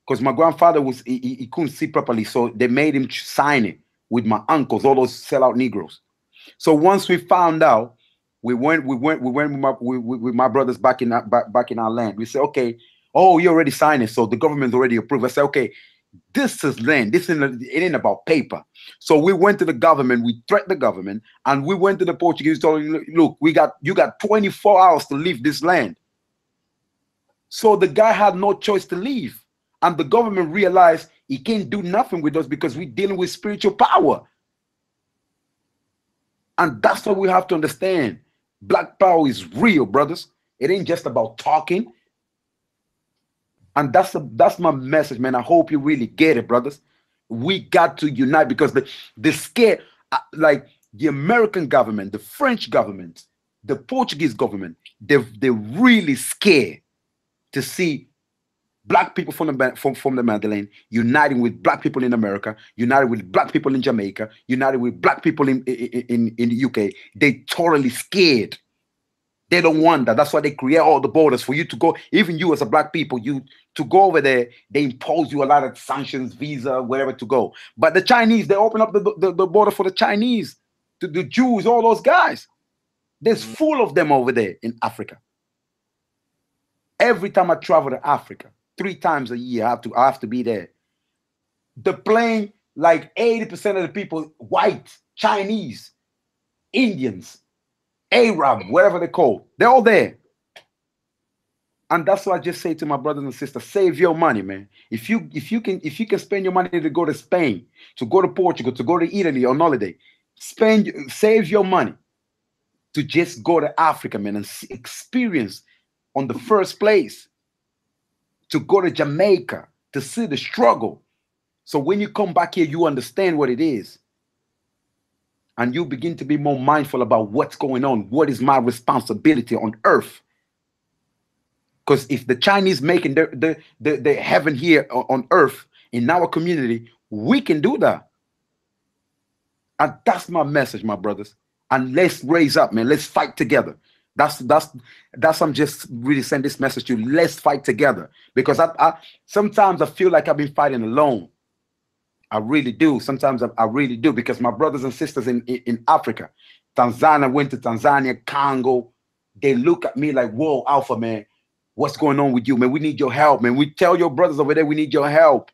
because my grandfather was, he couldn't see properly. So they made him sign it with my uncles, all those sellout Negroes. So once we found out, we went with my brothers back in our land. We said, okay, oh, you already signed it, so the government's already approved. I said, okay, this is land. It ain't about paper. So we went to the government. We threatened the government, and we went to the Portuguese. Told them, look, you got 24 hours to leave this land. So the guy had no choice to leave, and the government realized he can't do nothing with us because we're dealing with spiritual power. And that's what we have to understand. Black power is real, brothers. It ain't just about talking. And that's my message, man. I hope you really get it, brothers. We got to unite because the scare, like the American government, the French government, the Portuguese government, they're really scared to see black people from the Magdalene uniting with black people in America, united with black people in Jamaica, united with black people in the UK. They totally scared. They don't want that. That's why they create all the borders for you to go. Even you as a black people, to go over there, they impose you a lot of sanctions, visa, wherever to go. But the Chinese, they open up the border for the Chinese, to the Jews, all those guys. There's full of them over there in Africa. Every time I travel to Africa, 3 times a year, I have to be there. The plane, like 80% of the people, white, Chinese, Indians, Arab, whatever they call, they're all there. And that's what I just say to my brothers and sisters: save your money, man. If you can spend your money to go to Spain, to go to Portugal, to go to Italy on holiday, save your money to just go to Africa, man, and experience on the first place, to go to Jamaica, to see the struggle. So when you come back here, you understand what it is. And you begin to be more mindful about what's going on. What is my responsibility on earth? Because if the Chinese making the heaven here on earth in our community, we can do that. And that's my message, my brothers. And let's raise up, man. Let's fight together. That's I'm just really sending this message to you. Let's fight together. Because I sometimes I feel like I've been fighting alone. I really do. Sometimes I really do, because my brothers and sisters in Africa, Tanzania, went to Tanzania, Congo, they look at me like, whoa, Alpha, man, what's going on with you, man? We need your help, man. We tell your brothers over there, we need your help.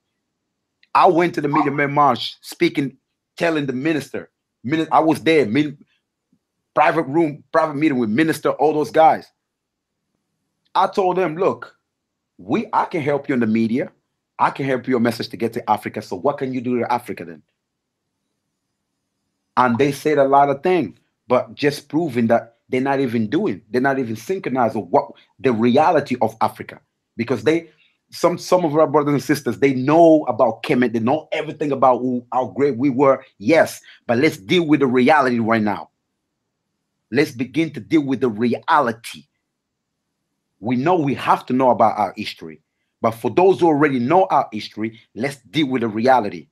I went to the Million Man March speaking, telling the minister, I was there, private meeting with minister, all those guys. I told them, look, I can help you in the media. I can help your message to get to Africa. So what can you do to Africa then? And they said a lot of things, but just proving that they're not even synchronized with what the reality of Africa. Because some of our brothers and sisters, they know about Kemet, they know everything about how great we were. Yes, but let's deal with the reality right now. Let's begin to deal with the reality. We know we have to know about our history. But for those who already know our history, let's deal with the reality.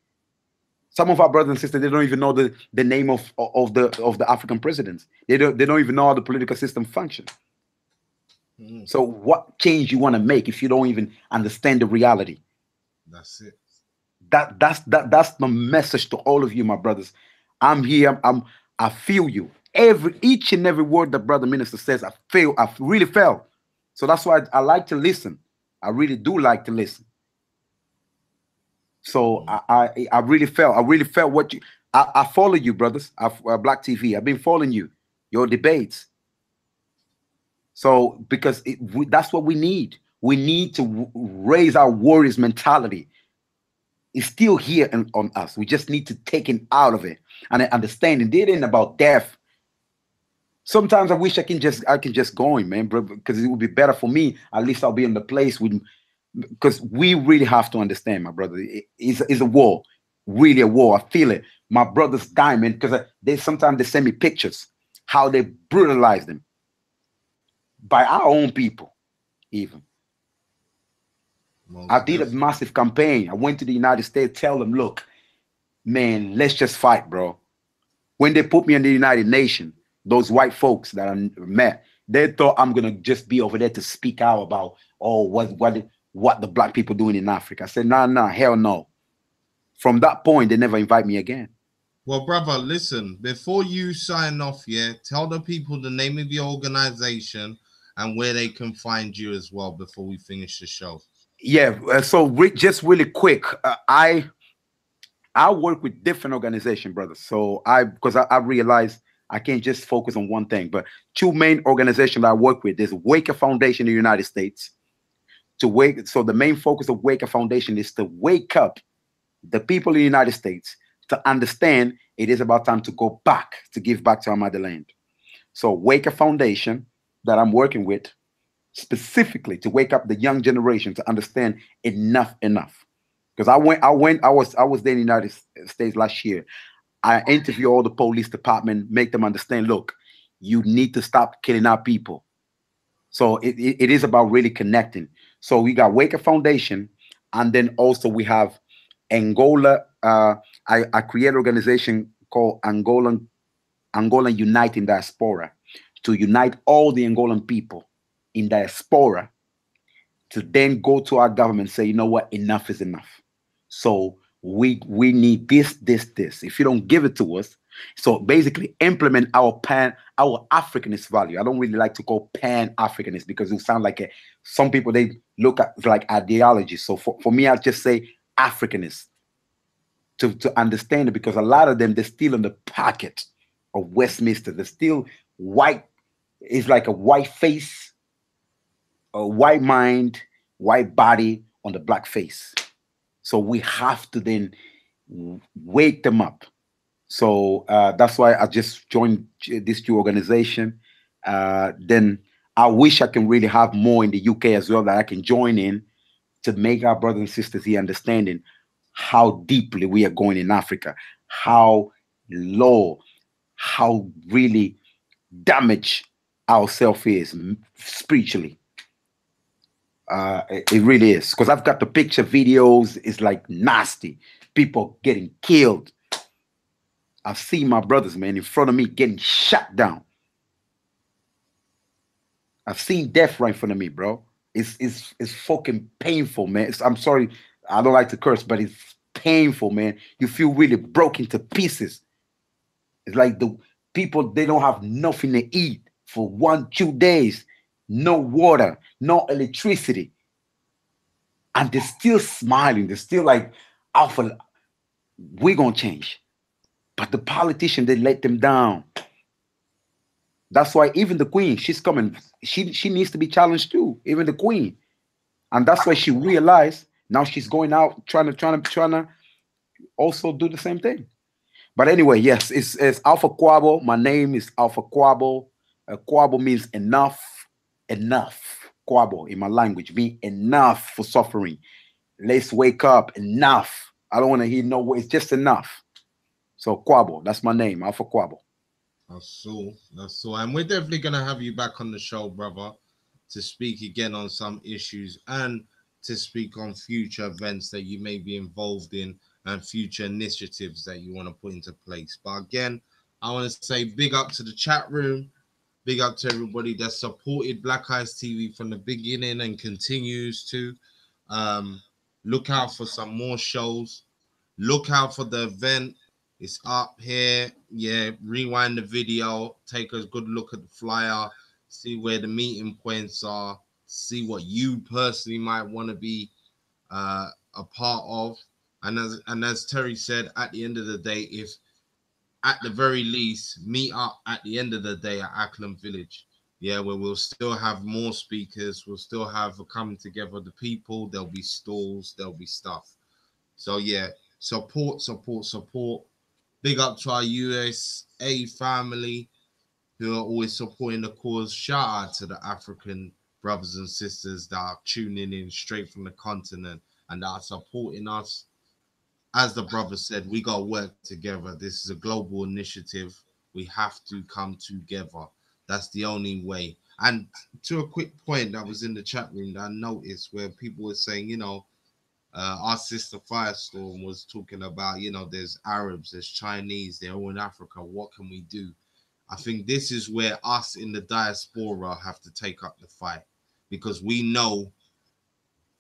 Some of our brothers and sisters, they don't even know the name of the African presidents. They don't even know how the political system functions. So what change you want to make if you don't even understand the reality? That's it. That's the message to all of you, my brothers. I'm here. I feel you. Each and every word that Brother Minister says, I really felt. So that's why I like to listen. I really do like to listen. So I really felt what you. I follow you, brothers. Black TV. I've been following you, your debates. So because that's what we need. We need to raise our warriors mentality. It's still here on us. We just need to take it out of it and understand it. It ain't about death. Sometimes I wish I can just go in, man, bro, because it would be better for me. At least I'll be in the place with. Because we really have to understand, my brother. It's a war, really a war. I feel it. My brother's dying, man, because sometimes they send me pictures how they brutalize them by our own people, even. I did a massive campaign. I went to the United States, tell them, look, man, let's just fight, bro. When they put me in the United Nations, those white folks that I met, they thought I'm gonna just be over there to speak out about, what the black people doing in Africa. I said, nah, hell no. From that point, they never invite me again. Well, brother, listen, before you sign off, tell the people the name of your organization and where they can find you as well before we finish the show. Yeah, so just really quick, I work with different organizations, brothers. So because I realized I can't just focus on one thing, but two main organizations I work with. There's Waker Foundation in the United States. So the main focus of Waker Foundation is to wake up the people in the United States to understand it is about time to go back, to give back to our motherland. So Waker Foundation that I'm working with specifically to wake up the young generation to understand enough. Because I was there in the United States last year. I interview all the police department, make them understand, look, you need to stop killing our people. So it is about really connecting. So we got Waker Foundation, and then also we have Angola. I create an organization called Angolan Uniting Diaspora to unite all the Angolan people in diaspora to then go to our government and say, you know what, enough is enough. So we need this. If you don't give it to us, so basically implement our Africanist value. I don't really like to call Pan-Africanist because it sounds like some people, they look at like ideology. So for me, I just say Africanist to understand it, because a lot of them, they're still in the pocket of Westminster. They're still white It's like a white face, a white mind, white body on the black face. So we have to then wake them up. So that's why I just joined this new organization. Then I wish I can really have more in the UK as well that I can join in to make our brothers and sisters here understanding how deeply we are going in Africa, how low, how really damaged ourselves is spiritually. It really is, because I've got the picture videos. It's like nasty. People getting killed. I've seen my brothers, man, in front of me getting shot down. I've seen death right in front of me, bro. It's fucking painful, man. I'm sorry, I don't like to curse, but it's painful, man. You feel really broken to pieces. It's like the people, they don't have nothing to eat for 1, 2 days, no water, no electricity, and they're still smiling. They're still like, Alpha, we're gonna change. But the politician, they let them down. That's why even the queen, she's coming. She needs to be challenged too. Even the queen, and that's why she realized now she's going out trying to also do the same thing. But anyway, yes, it's Alpha Quabo. My name is Alpha Quabo. Quabo means enough, enough. Quabo in my language means enough for suffering. Let's wake up. Enough. I don't want to hear no way. It's just enough. So Quabo, that's my name, Alpha Quabo. That's all. That's all. And we're definitely gonna have you back on the show, brother, to speak again on some issues and to speak on future events that you may be involved in and future initiatives that you want to put into place. But again, I want to say big up to the chat room, big up to everybody that supported Black Eyes TV from the beginning and continues to. Um, Look out for some more shows. Look out for the event. It's up here. Yeah, rewind the video. Take a good look at the flyer. See where the meeting points are. See what you personally might want to be a part of. And as Terry said, at the end of the day, if at the very least meet up at the end of the day at Ackland Village. Yeah, where we'll still have more speakers. We'll still have a coming together of the people. There'll be stalls. There'll be stuff. So yeah, support, support, support. Big up to our USA family who are always supporting the cause. Shout out to the African brothers and sisters that are tuning in straight from the continent and that are supporting us. As the brother said, we got to work together. This is a global initiative. We have to come together. That's the only way. And to a quick point that was in the chat room that I noticed where people were saying, our sister Firestorm was talking about, there's Arabs, there's Chinese, they're all in Africa. What can we do? I think this is where us in the diaspora have to take up the fight because we know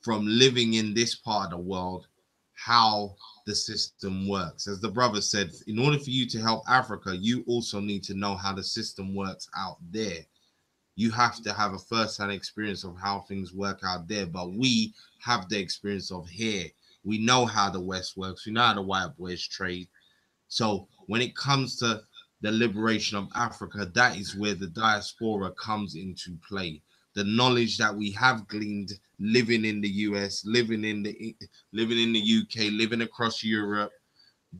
from living in this part of the world how the system works. As the brother said, in order for you to help Africa, you also need to know how the system works out there. You have to have a first-hand experience of how things work out there, but we have the experience of here. We know how the West works. We know how the white boys trade. So when it comes to the liberation of Africa, that is where the diaspora comes into play. The knowledge that we have gleaned living in the US, living in the UK, living across Europe,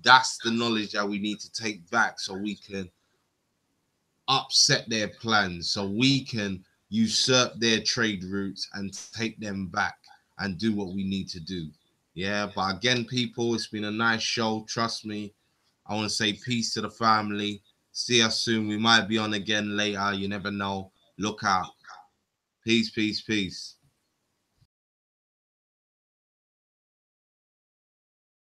that's the knowledge that we need to take back so we can upset their plans, so we can usurp their trade routes and take them back and do what we need to do. Yeah, but again, people, it's been a nice show. Trust me. I want to say peace to the family. See us soon. We might be on again later. You never know. Look out. Peace, peace, peace.